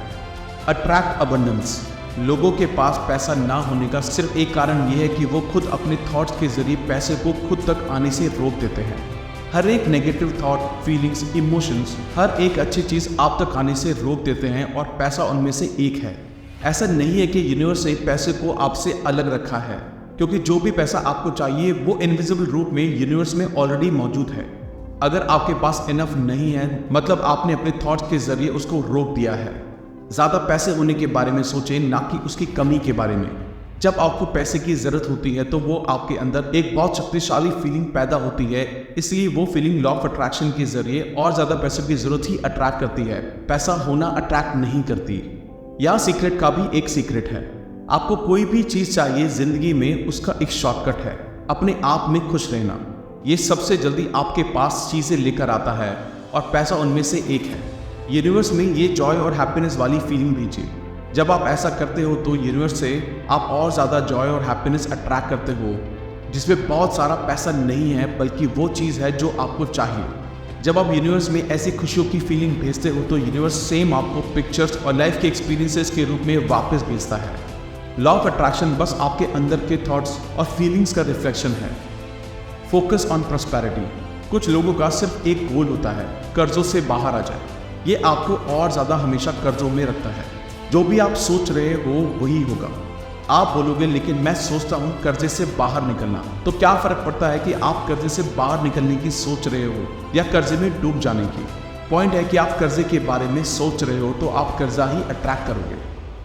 Attract abundance. लोगों के पास पैसा ना होने का सिर्फ एक कारण ये है कि वो खुद अपने थॉट्स के जरिए पैसे को खुद तक आने से रोक देते हैं। हर एक नेगेटिव थॉट, फीलिंग्स, इमोशंस, हर एक अच्छी चीज़ आप तक आने से रोक देते हैं और पैसा उनमें से एक है। ऐसा नहीं है कि यूनिवर्स ने पैसे को आपसे अलग रखा है, क्योंकि जो भी पैसा आपको चाहिए वो इनविजिबल रूप में यूनिवर्स में ऑलरेडी मौजूद है। अगर आपके पास इनफ नहीं है मतलब आपने अपने थॉट्स के जरिए उसको रोक दिया है। ज़्यादा पैसे होने के बारे में सोचें, ना कि उसकी कमी के बारे में। जब आपको पैसे की ज़रूरत होती है तो वो आपके अंदर एक बहुत शक्तिशाली फीलिंग पैदा होती है, इसलिए वो फीलिंग लॉ ऑफ अट्रैक्शन के जरिए और ज़्यादा पैसों की ज़रूरत ही अट्रैक्ट करती है, पैसा होना अट्रैक्ट नहीं करती। या सीक्रेट का भी एक सीक्रेट है। आपको कोई भी चीज़ चाहिए ज़िंदगी में, उसका एक शॉर्टकट है, अपने आप में खुश रहना। ये सबसे जल्दी आपके पास चीज़ें लेकर आता है और पैसा उनमें से एक है। यूनिवर्स में ये जॉय और हैप्पीनेस वाली फीलिंग भेजिए। जब आप ऐसा करते हो तो यूनिवर्स से आप और ज़्यादा जॉय और हैप्पीनेस अट्रैक्ट करते हो, जिसमें बहुत सारा पैसा नहीं है बल्कि वो चीज़ है जो आपको चाहिए। जब आप यूनिवर्स में ऐसी खुशियों की फीलिंग भेजते हो तो यूनिवर्स सेम आपको पिक्चर्स और लाइफ के एक्सपीरियंसेस के रूप में वापस भेजता है। लॉ ऑफ अट्रैक्शन बस आपके अंदर के थॉट्स और फीलिंग्स का रिफ्लेक्शन है। Focus on prosperity. कुछ लोगों का सिर्फ एक गोल होता है, कर्जों से बाहर आ जाए। ये आपको और ज़्यादा हमेशा कर्जों में रखता है। जो भी आप सोच रहे हो वही होगा। आप बोलोगे लेकिन मैं सोचता हूँ कर्जे से बाहर निकलना, तो क्या फ़र्क पड़ता है कि आप कर्जे से बाहर निकलने की सोच रहे हो या कर्जे में डूब जाने की। पॉइंट है कि आप कर्जे के बारे में सोच रहे हो तो आप कर्जा ही अट्रैक्ट करोगे।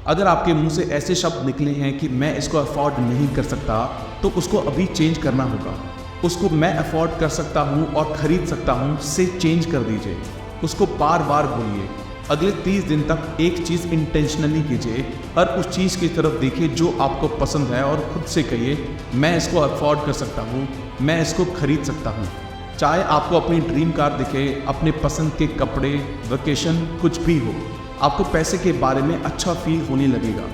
अगर आपके मुंह से ऐसे शब्द निकले हैं कि मैं इसको अफोर्ड नहीं कर सकता, तो उसको अभी चेंज करना होगा। उसको मैं अफोर्ड कर सकता हूँ और ख़रीद सकता हूँ से चेंज कर दीजिए। उसको बार बार बोलिए। अगले 30 दिन तक एक चीज़ इंटेंशनली कीजिए और उस चीज़ की तरफ देखिए जो आपको पसंद है और खुद से कहिए मैं इसको अफोर्ड कर सकता हूँ, मैं इसको खरीद सकता हूँ। चाहे आपको अपनी ड्रीम कार दिखे, अपने पसंद के कपड़े, वेकेशन, कुछ भी हो, आपको पैसे के बारे में अच्छा फील होने लगेगा।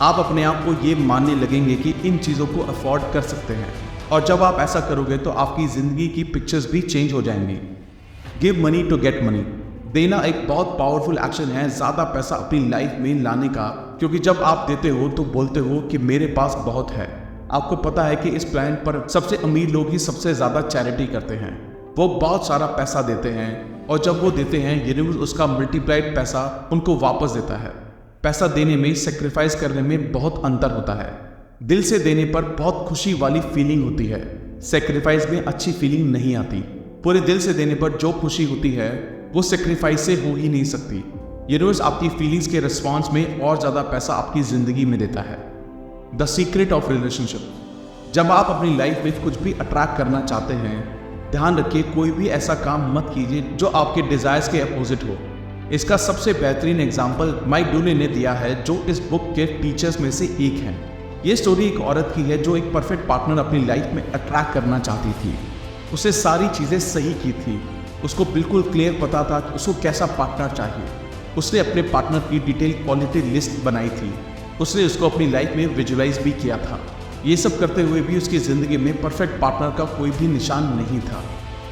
आप अपने आप को ये मानने लगेंगे कि इन चीज़ों को अफोर्ड कर सकते हैं, और जब आप ऐसा करोगे तो आपकी ज़िंदगी की पिक्चर्स भी चेंज हो जाएंगी। Give money to get money. देना एक बहुत पावरफुल एक्शन है ज़्यादा पैसा अपनी लाइफ में लाने का, क्योंकि जब आप देते हो तो बोलते हो कि मेरे पास बहुत है। आपको पता है कि इस प्लैनेट पर सबसे अमीर लोग ही सबसे ज़्यादा चैरिटी करते हैं। वो बहुत सारा पैसा देते हैं और जब वो देते हैं यूनिवर्स उसका मल्टीप्लाइड पैसा उनको वापस देता है। पैसा देने में, सेक्रीफाइस करने में बहुत अंतर होता है। दिल से देने पर बहुत खुशी वाली फीलिंग होती है, सेक्रीफाइस में अच्छी फीलिंग नहीं आती। पूरे दिल से देने पर जो खुशी होती है वो सेक्रीफाइस से हो ही नहीं सकती। यूनिवर्स आपकी फीलिंग्स के रिस्पॉन्स में और ज़्यादा पैसा आपकी ज़िंदगी में देता है। The secret of relationship. जब आप अपनी लाइफ में कुछ भी अट्रैक्ट करना चाहते हैं, ध्यान रखिए कोई भी ऐसा काम मत कीजिए जो आपके डिज़ायर्स के अपोजिट हो। इसका सबसे बेहतरीन एग्जाम्पल माइक डोले ने दिया है, जो इस बुक के टीचर्स में से एक हैं। ये स्टोरी एक औरत की है जो एक परफेक्ट पार्टनर अपनी लाइफ में अट्रैक्ट करना चाहती थी। उसे सारी चीज़ें सही की थी, उसको बिल्कुल क्लियर पता था कि उसको कैसा पार्टनर चाहिए। उसने अपने पार्टनर की डिटेल क्वालिटी लिस्ट बनाई थी, उसने उसको अपनी लाइफ में विजुलाइज भी किया था। ये सब करते हुए भी उसकी ज़िंदगी में परफेक्ट पार्टनर का कोई भी निशान नहीं था।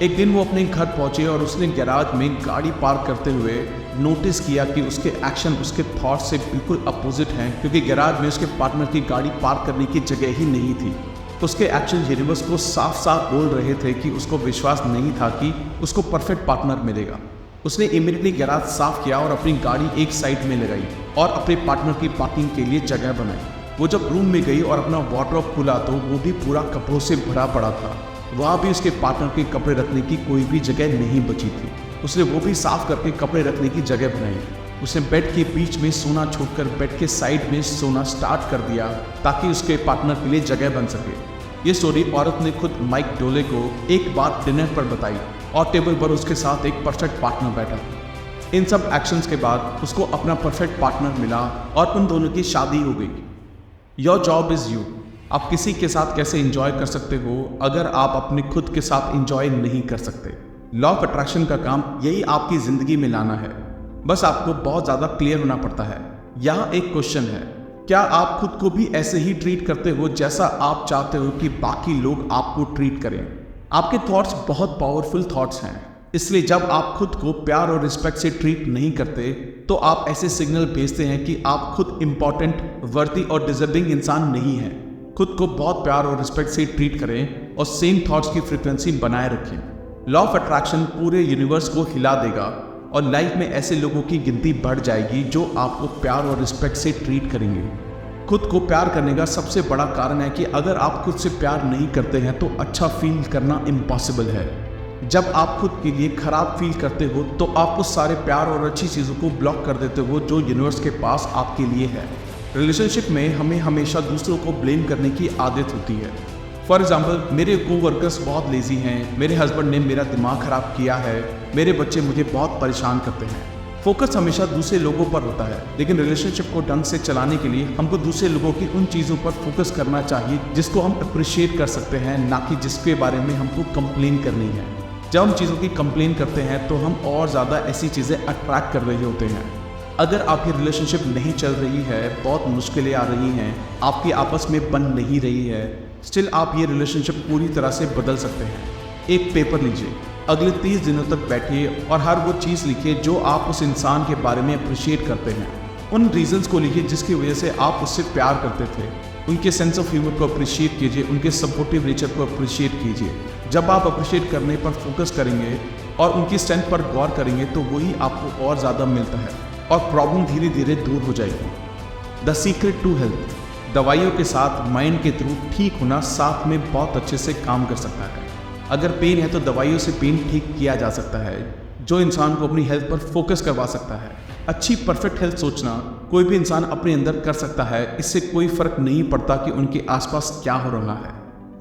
एक दिन वो अपने घर पहुंचे और उसने गैराज में गाड़ी पार्क करते हुए नोटिस किया कि उसके एक्शन उसके थॉट से बिल्कुल अपोजिट हैं, क्योंकि गैराज में उसके पार्टनर की गाड़ी पार्क करने की जगह ही नहीं थी। उसके एक्शन यूनिवर्स को साफ साफ बोल रहे थे कि उसको विश्वास नहीं था कि उसको परफेक्ट पार्टनर मिलेगा। उसने इमीडिएटली गैराज साफ किया और अपनी गाड़ी एक साइड में लगाई और अपने पार्टनर की पार्किंग के लिए जगह बनाई। वो जब रूम में गई और अपना वार्डरोब खुला तो वो भी पूरा कपड़ों से भरा पड़ा था। वहाँ भी उसके पार्टनर के कपड़े रखने की कोई भी जगह नहीं बची थी। उसने वो भी साफ करके कपड़े रखने की जगह बनाई। उसने बेड के बीच में सोना छोड़कर बेड के साइड में सोना स्टार्ट कर दिया ताकि उसके पार्टनर के लिए जगह बन सके। ये स्टोरी औरत ने खुद माइक डोले को एक बार डिनर पर बताई और टेबल पर उसके साथ एक परफेक्ट पार्टनर बैठा। इन सब एक्शंस के बाद उसको अपना परफेक्ट पार्टनर मिला और उन दोनों की शादी हो गई। Your job is you. आप किसी के साथ कैसे इंजॉय कर सकते हो अगर आप अपने खुद के साथ इंजॉय नहीं कर सकते। लॉ ऑफ अट्रैक्शन का काम यही आपकी ज़िंदगी में लाना है, बस आपको बहुत ज़्यादा क्लियर होना पड़ता है। यहाँ एक क्वेश्चन है, क्या आप खुद को भी ऐसे ही ट्रीट करते हो जैसा आप चाहते हो कि बाकी लोग आपको ट्रीट करें? आपके थॉट्स बहुत पावरफुल थॉट्स हैं, इसलिए जब आप खुद को प्यार और रिस्पेक्ट से ट्रीट नहीं करते तो आप ऐसे सिग्नल भेजते हैं कि आप खुद इम्पॉर्टेंट, वर्दी और डिजर्विंग इंसान नहीं हैं। खुद को बहुत प्यार और रिस्पेक्ट से ट्रीट करें और सेम थॉट्स की फ्रीक्वेंसी बनाए रखें। लॉ ऑफ अट्रैक्शन पूरे यूनिवर्स को हिला देगा और लाइफ में ऐसे लोगों की गिनती बढ़ जाएगी जो आपको प्यार और रिस्पेक्ट से ट्रीट करेंगे। खुद को प्यार करने का सबसे बड़ा कारण है कि अगर आप खुद से प्यार नहीं करते हैं तो अच्छा फील करना इम्पॉसिबल है। जब आप खुद के लिए खराब फील करते हो तो आप उस सारे प्यार और अच्छी चीज़ों को ब्लॉक कर देते हो जो यूनिवर्स के पास आपके लिए है। रिलेशनशिप में हमें हमेशा दूसरों को ब्लेम करने की आदत होती है। फॉर एग्जाम्पल, मेरे कोवर्कर्स बहुत लेजी हैं, मेरे हस्बैंड ने मेरा दिमाग ख़राब किया है, मेरे बच्चे मुझे बहुत परेशान करते हैं। फोकस हमेशा दूसरे लोगों पर होता है, लेकिन रिलेशनशिप को ढंग से चलाने के लिए हमको दूसरे लोगों की उन चीज़ों पर फोकस करना चाहिए जिसको हम अप्रिशिएट कर सकते हैं, ना कि जिसके बारे में हमको कंप्लेन करनी है। जब हम चीज़ों की कंप्लेन करते हैं तो हम और ज़्यादा ऐसी चीज़ें अट्रैक्ट कर रहे होते हैं। अगर आपकी रिलेशनशिप नहीं चल रही है, बहुत मुश्किलें आ रही हैं, आपकी आपस में बन नहीं रही है, स्टिल आप ये रिलेशनशिप पूरी तरह से बदल सकते हैं। एक पेपर लीजिए, अगले 30 दिनों तक बैठिए और हर वो चीज़ लिखिए जो आप उस इंसान के बारे में अप्रिशिएट करते हैं। उन रीजंस को लिखिए जिसकी वजह से आप उससे प्यार करते थे। उनके सेंस ऑफ ह्यूमर को अप्रिशिएट कीजिए, उनके सपोर्टिव नेचर को अप्रिशिएट कीजिए। जब आप अप्रिशिएट करने पर फोकस करेंगे और उनकी स्ट्रेंथ पर गौर करेंगे तो वही आपको और ज़्यादा मिलता है और प्रॉब्लम धीरे धीरे दूर हो जाएगी। The secret to health. दवाइयों के साथ माइंड के थ्रू ठीक होना साथ में बहुत अच्छे से काम कर सकता है। अगर पेन है तो दवाइयों से पेन ठीक किया जा सकता है, जो इंसान को अपनी हेल्थ पर फोकस करवा सकता है। अच्छी परफेक्ट हेल्थ सोचना कोई भी इंसान अपने अंदर कर सकता है, इससे कोई फर्क नहीं पड़ता कि उनके आसपास क्या हो रहा है।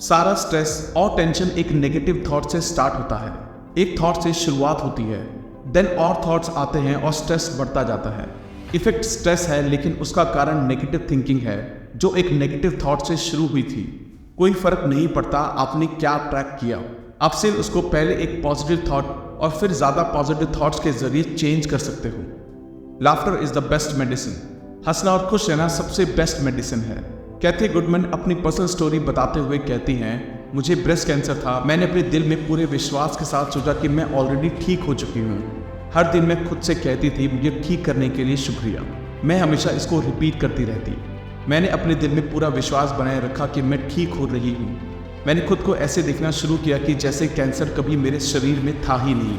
सारा स्ट्रेस और टेंशन एक नेगेटिव थॉट से स्टार्ट होता है। एक थॉट से शुरुआत होती है, देन और थॉट्स आते हैं और स्ट्रेस बढ़ता जाता है। इफेक्ट स्ट्रेस है, लेकिन उसका कारण नेगेटिव थिंकिंग है जो एक नेगेटिव थॉट से शुरू हुई थी। कोई फर्क नहीं पड़ता आपने क्या ट्रैक किया, आप सिर्फ उसको पहले एक पॉजिटिव थॉट और फिर ज़्यादा पॉजिटिव थॉट्स के जरिए चेंज कर सकते हो। Laughter is the best medicine. हंसना और खुश रहना सबसे बेस्ट मेडिसिन है। कैथी गुडमैन अपनी पर्सनल स्टोरी बताते हुए कहती हैं, मुझे ब्रेस्ट कैंसर था, मैंने अपने दिल में पूरे विश्वास के साथ सोचा कि मैं ऑलरेडी ठीक हो चुकी हूँ। हर दिन मैं खुद से कहती थी, मुझे ठीक करने के लिए शुक्रिया। मैं हमेशा इसको रिपीट करती रहती। मैंने अपने दिल में पूरा विश्वास बनाए रखा कि मैं ठीक हो रही हूँ। मैंने खुद को ऐसे देखना शुरू किया कि जैसे कैंसर कभी मेरे शरीर में था ही नहीं।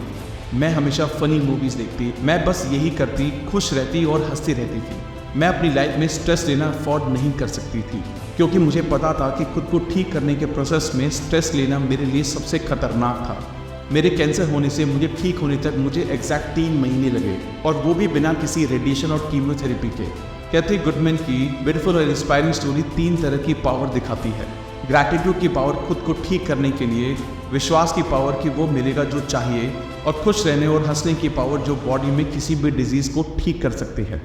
मैं हमेशा फनी मूवीज़ देखती, मैं बस यही करती, खुश रहती और हंसती रहती थी। मैं अपनी लाइफ में स्ट्रेस लेना अफोर्ड नहीं कर सकती थी, क्योंकि मुझे पता था कि खुद को ठीक करने के प्रोसेस में स्ट्रेस लेना मेरे लिए सबसे खतरनाक था। मेरे कैंसर होने से मुझे ठीक होने तक मुझे एग्जैक्ट 3 महीने लगे, और वो भी बिना किसी रेडिएशन और कीमोथेरेपी के। कैथी गुडमैन की ब्यूटीफुल और इंस्पायरिंग स्टोरी 3 तरह की पावर दिखाती है। ग्रैटिट्यूड की पावर खुद को ठीक करने के लिए, विश्वास की पावर कि वो मिलेगा जो चाहिए, और खुश रहने और हंसने की पावर जो बॉडी में किसी भी डिजीज़ को ठीक कर सकती है।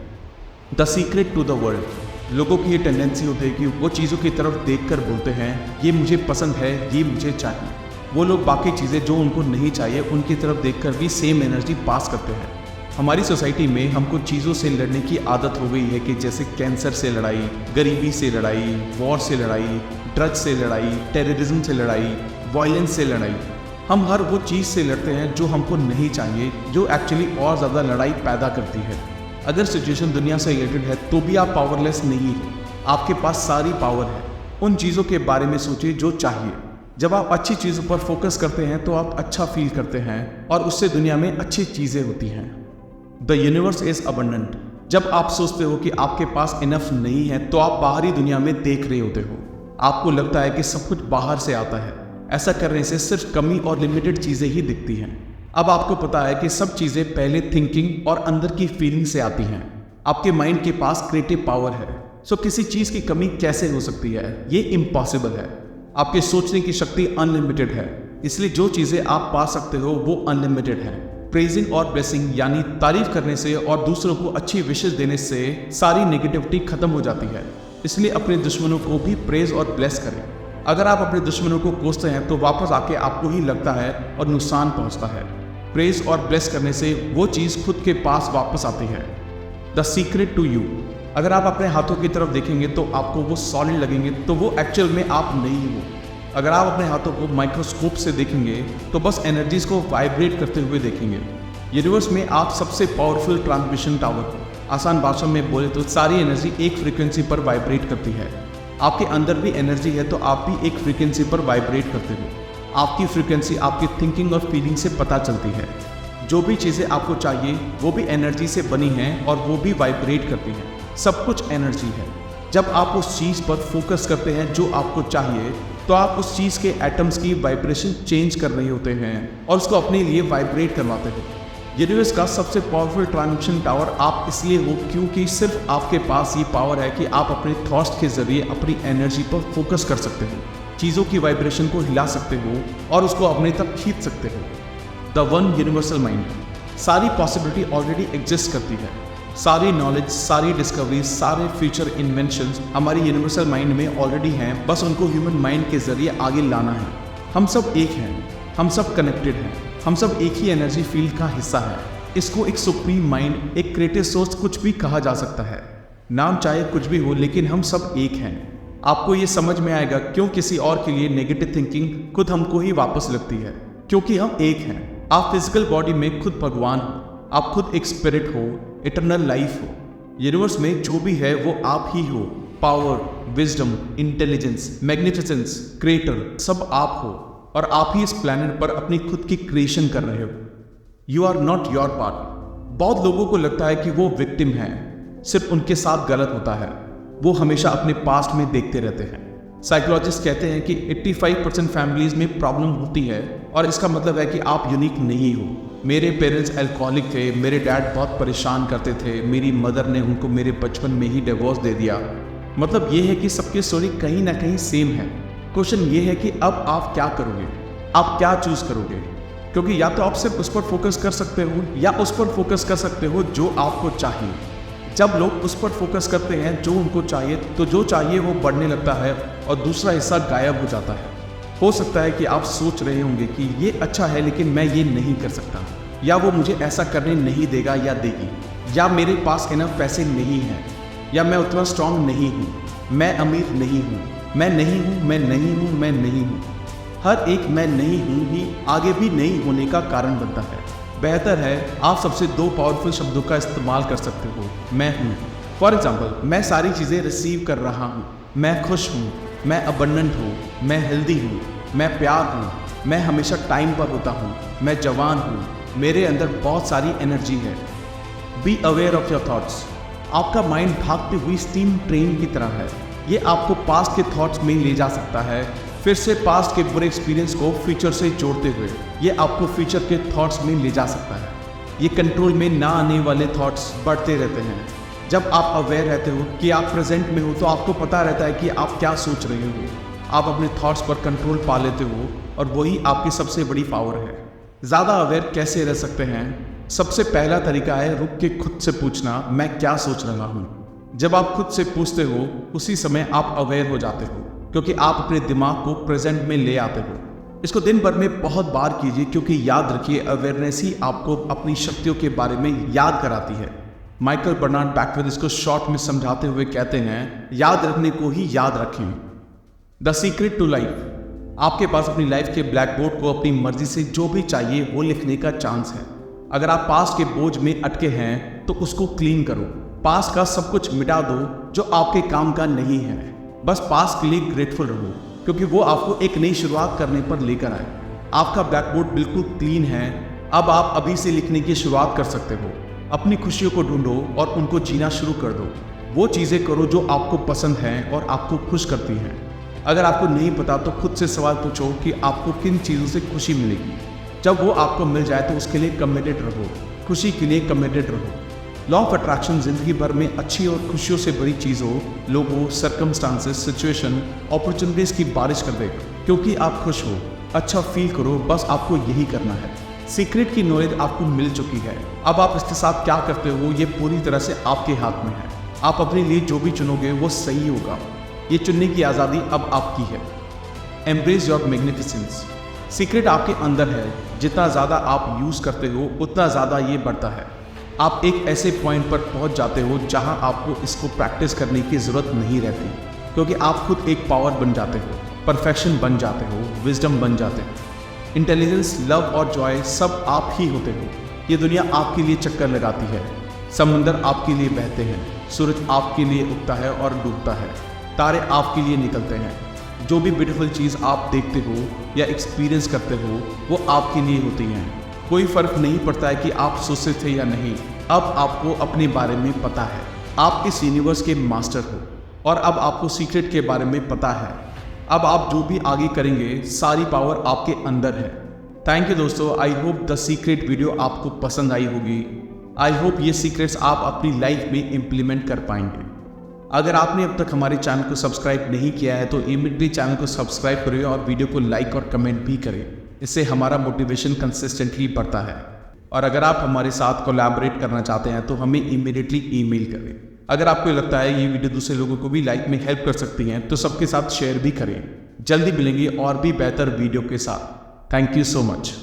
The secret to the world. लोगों की ये टेंडेंसी होती है कि वो चीज़ों की तरफ देखकर बोलते हैं, ये मुझे पसंद है, ये मुझे चाहिए। वो लोग बाकी चीज़ें जो उनको नहीं चाहिए उनकी तरफ देखकर भी सेम एनर्जी पास करते हैं। हमारी सोसाइटी में हमको चीज़ों से लड़ने की आदत हो गई है कि जैसे कैंसर से लड़ाई, गरीबी से लड़ाई, वॉर से लड़ाई, ड्रग्स से लड़ाई, टेररिज्म से लड़ाई, वायलेंस से लड़ाई। हम हर वो चीज़ से लड़ते हैं जो हमको नहीं चाहिए, जो एक्चुअली और ज़्यादा लड़ाई पैदा करती है। अगर सिचुएशन दुनिया से रिलेटेड है तो भी आप पावरलेस नहीं हो, आपके पास सारी पावर है। उन चीज़ों के बारे में सोचिए जो चाहिए। जब आप अच्छी चीज़ों पर फोकस करते हैं तो आप अच्छा फील करते हैं, और उससे दुनिया में अच्छी चीज़ें होती हैं। The universe is abundant. जब आप सोचते हो कि आपके पास इनफ नहीं है तो आप बाहरी दुनिया में देख रहे होते हो। आपको लगता है कि सब कुछ बाहर से आता है। ऐसा करने से सिर्फ कमी और लिमिटेड चीज़ें ही दिखती हैं। अब आपको पता है कि सब चीज़ें पहले थिंकिंग और अंदर की फीलिंग से आती हैं। आपके माइंड के पास क्रिएटिव पावर है, सो किसी चीज़ की कमी कैसे हो सकती है? ये इम्पॉसिबल है। आपके सोचने की शक्ति अनलिमिटेड है, इसलिए जो चीज़ें आप पा सकते हो वो अनलिमिटेड है। प्रेजिंग और ब्लेसिंग यानी तारीफ करने से और दूसरों को अच्छी विशेष देने से सारी नेगेटिविटी खत्म हो जाती है। इसलिए अपने दुश्मनों को भी प्रेज और ब्लेस करें। अगर आप अपने दुश्मनों को कोसते हैं तो वापस आके आपको ही लगता है और नुकसान पहुंचता है। प्रेज और ब्लेस करने से वो चीज़ खुद के पास वापस आती है। The secret to you. अगर आप अपने हाथों की तरफ देखेंगे तो आपको वो सॉलिड लगेंगे, तो वो एक्चुअल में आप नहीं हो। अगर आप अपने हाथों को माइक्रोस्कोप से देखेंगे तो बस एनर्जीज को वाइब्रेट करते हुए देखेंगे। यूनिवर्स में आप सबसे पावरफुल ट्रांसमिशन टावर हो। आसान भाषा में बोले तो सारी एनर्जी एक फ्रीक्वेंसी पर वाइब्रेट करती है। आपके अंदर भी एनर्जी है तो आप भी एक फ्रीक्वेंसी पर वाइब्रेट करते हो। आपकी फ्रीक्वेंसी आपकी थिंकिंग और फीलिंग से पता चलती है। जो भी चीज़ें आपको चाहिए वो भी एनर्जी से बनी हैं और वो भी वाइब्रेट करती हैं। सब कुछ एनर्जी है। जब आप उस चीज़ पर फोकस करते हैं जो आपको चाहिए तो आप उस चीज़ के एटम्स की वाइब्रेशन चेंज कर रहे होते हैं और उसको अपने लिए वाइब्रेट करवाते हो। यूनिवर्स का सबसे पावरफुल ट्रांसमिशन टावर आप इसलिए हो क्योंकि सिर्फ आपके पास ये पावर है कि आप अपने थॉट्स के जरिए अपनी एनर्जी पर फोकस कर सकते हो, चीज़ों की वाइब्रेशन को हिला सकते हो और उसको अपने तक खींच सकते हो। The one universal mind. सारी पॉसिबिलिटी ऑलरेडी एग्जिस्ट करती है। सारी नॉलेज, सारी डिस्कवरी, सारे फ्यूचर इन्वेंशंस हमारी यूनिवर्सल माइंड में ऑलरेडी हैं, बस उनको ह्यूमन माइंड के जरिए आगे लाना है। हम सब एक हैं, हम सब कनेक्टेड हैं, हम सब एक ही एनर्जी फील्ड का हिस्सा है। इसको एक सुप्रीम माइंड, एक क्रिएटिव सोर्स कुछ भी कहा जा सकता है। नाम चाहे कुछ भी हो, लेकिन हम सब एक हैं। आपको ये समझ में आएगा क्यों किसी और के लिए नेगेटिव थिंकिंग खुद हमको ही वापस लगती है, क्योंकि हम एक हैं। आप फिजिकल बॉडी में खुद भगवान हो, आप खुद एक स्पिरिट हो, इटर्नल लाइफ हो। यूनिवर्स में जो भी है वो आप ही हो। Power, wisdom, intelligence, magnificence, creator, सब आप हो और आप ही इस प्लैनेट पर अपनी खुद की क्रिएशन कर रहे हो। You are not your part. बहुत लोगों को लगता है कि वो विक्टिम है, सिर्फ उनके साथ गलत होता है। वो हमेशा अपने पास्ट में देखते रहते हैं। साइकोलॉजिस्ट कहते हैं कि 85% फैमिलीज में प्रॉब्लम होती है और इसका मतलब है कि आप यूनिक नहीं हो। मेरे पेरेंट्स अल्कोहलिक थे, मेरे डैड बहुत परेशान करते थे, मेरी मदर ने उनको मेरे बचपन में ही डिवोर्स दे दिया। मतलब ये है कि सबकी स्टोरी कहीं ना कहीं सेम है। क्वेश्चन ये है कि अब आप क्या करोगे, आप क्या चूज करोगे? क्योंकि या तो आप सिर्फ उस पर फोकस कर सकते हो या उस पर फोकस कर सकते हो जो आपको चाहिए। जब लोग उस पर फोकस करते हैं जो उनको चाहिए, तो जो चाहिए वो बढ़ने लगता है और दूसरा हिस्सा गायब हो जाता है। हो सकता है कि आप सोच रहे होंगे कि ये अच्छा है लेकिन मैं ये नहीं कर सकता, या वो मुझे ऐसा करने नहीं देगा या देगी, या मेरे पास इनफ पैसे नहीं हैं, या मैं उतना स्ट्रांग नहीं हूँ, मैं अमीर नहीं हूँ, मैं नहीं हूँ, मैं नहीं हूँ, मैं नहीं हूँ। हर एक मैं नहीं हूँ ही आगे भी नहीं होने का कारण बनता है। बेहतर है आप सबसे 2 पावरफुल शब्दों का इस्तेमाल कर सकते हो, मैं हूँ। फॉर एग्जाम्पल, मैं सारी चीज़ें रिसीव कर रहा हूँ, मैं खुश हूँ, मैं अबंडेंट हूँ, मैं हेल्दी हूँ, मैं प्यार हूँ, मैं हमेशा टाइम पर होता हूँ, मैं जवान हूँ, मेरे अंदर बहुत सारी एनर्जी है। Be aware of your thoughts. आपका माइंड भागती हुई स्टीम ट्रेन की तरह है। ये आपको पास्ट के थॉट्स में ले जा सकता है, फिर से पास्ट के बुरे एक्सपीरियंस को फ्यूचर से जोड़ते हुए ये आपको फ्यूचर के थॉट्स में ले जा सकता है। ये कंट्रोल में ना आने वाले थॉट्स बढ़ते रहते हैं। जब आप अवेयर रहते हो कि आप प्रेजेंट में हो तो आपको पता रहता है कि आप क्या सोच रहे हो। आप अपने थॉट्स पर कंट्रोल पा लेते हो और वही आपकी सबसे बड़ी पावर है। ज़्यादा अवेयर कैसे रह सकते हैं? सबसे पहला तरीका है रुक के खुद से पूछना, मैं क्या सोच रहा हूँ। जब आप खुद से पूछते हो उसी समय आप अवेयर हो जाते हो, क्योंकि आप अपने दिमाग को प्रेजेंट में ले आते हो। इसको दिन भर में बहुत बार कीजिए, क्योंकि याद रखिए अवेयरनेस ही आपको अपनी शक्तियों के बारे में याद कराती है। माइकल बर्नार्ड बैकवेल इसको शॉर्ट में समझाते हुए कहते हैं, याद रखने को ही याद रखें। The secret to life. आपके पास अपनी लाइफ के ब्लैक बोर्ड को अपनी मर्जी से जो भी चाहिए वो लिखने का चांस है। अगर आप पास्ट के बोझ में अटके हैं तो उसको क्लीन करो। पास्ट का सब कुछ मिटा दो जो आपके काम का नहीं है। बस पास्ट के लिए ग्रेटफुल रहो, क्योंकि वो आपको एक नई शुरुआत करने पर लेकर आए। आपका ब्लैक बोर्ड बिल्कुल क्लीन है। अब आप अभी से लिखने की शुरुआत कर सकते हो। अपनी खुशियों को ढूंढो और उनको जीना शुरू कर दो। वो चीज़ें करो जो आपको पसंद हैं और आपको खुश करती हैं। अगर आपको नहीं पता तो खुद से सवाल पूछो कि आपको किन चीज़ों से खुशी मिलेगी। जब वो आपको मिल जाए तो उसके लिए कमिटेड रहो, खुशी के लिए कमिटेड रहो। लॉ ऑफ अट्रैक्शन जिंदगी भर में अच्छी और खुशियों से भरी चीज़ों, लोगों, सर्कमस्टांसेस, सिचुएशन, अपॉर्चुनिटीज़ की बारिश कर देगा, क्योंकि आप खुश हो। अच्छा फील करो, बस आपको यही करना है। सीक्रेट की नॉलेज आपको मिल चुकी है। अब आप इसके साथ क्या करते हो ये पूरी तरह से आपके हाथ में है। आप अपने लिए जो भी चुनोगे वो सही होगा। ये चुनने की आज़ादी अब आपकी है। Embrace your magnificence. सीक्रेट आपके अंदर है। जितना ज़्यादा आप यूज़ करते हो उतना ज़्यादा ये बढ़ता है। आप एक ऐसे पॉइंट पर पहुंच जाते हो जहां आपको इसको प्रैक्टिस करने की ज़रूरत नहीं रहती, क्योंकि आप खुद एक पावर बन जाते हो, परफेक्शन बन जाते हो, विजडम बन जाते हो। इंटेलिजेंस, लव और जॉय सब आप ही होते हो। ये दुनिया आपके लिए चक्कर लगाती है। समंदर आपके लिए बहते हैं, सूरज आपके लिए उगता है और डूबता है, तारे आपके लिए निकलते हैं। जो भी ब्यूटीफुल चीज़ आप देखते हो या एक्सपीरियंस करते हो वो आपके लिए होती हैं। कोई फ़र्क नहीं पड़ता है कि आप सोचते थे या नहीं। अब आपको अपने बारे में पता है। आप इस यूनिवर्स के मास्टर हो और अब आपको सीक्रेट के बारे में पता है। अब आप जो भी आगे करेंगे सारी पावर आपके अंदर है। थैंक यू दोस्तों। I hope the secret video आपको पसंद आई होगी। आई होप ये सीक्रेट्स आप अपनी लाइफ में इम्प्लीमेंट कर पाएंगे। अगर आपने अब तक हमारे चैनल को सब्सक्राइब नहीं किया है तो इमीडिएटली चैनल को सब्सक्राइब करें और वीडियो को लाइक और कमेंट भी करें। इससे हमारा मोटिवेशन कंसिस्टेंटली बढ़ता है। और अगर आप हमारे साथ कोलैबोरेट करना चाहते हैं तो हमें इमीडिएटली ईमेल करें। अगर आपको लगता है ये वीडियो दूसरे लोगों को भी लाइफ में हेल्प कर सकती हैं तो सबके साथ शेयर भी करें। जल्दी मिलेंगे और भी बेहतर वीडियो के साथ। Thank you so much.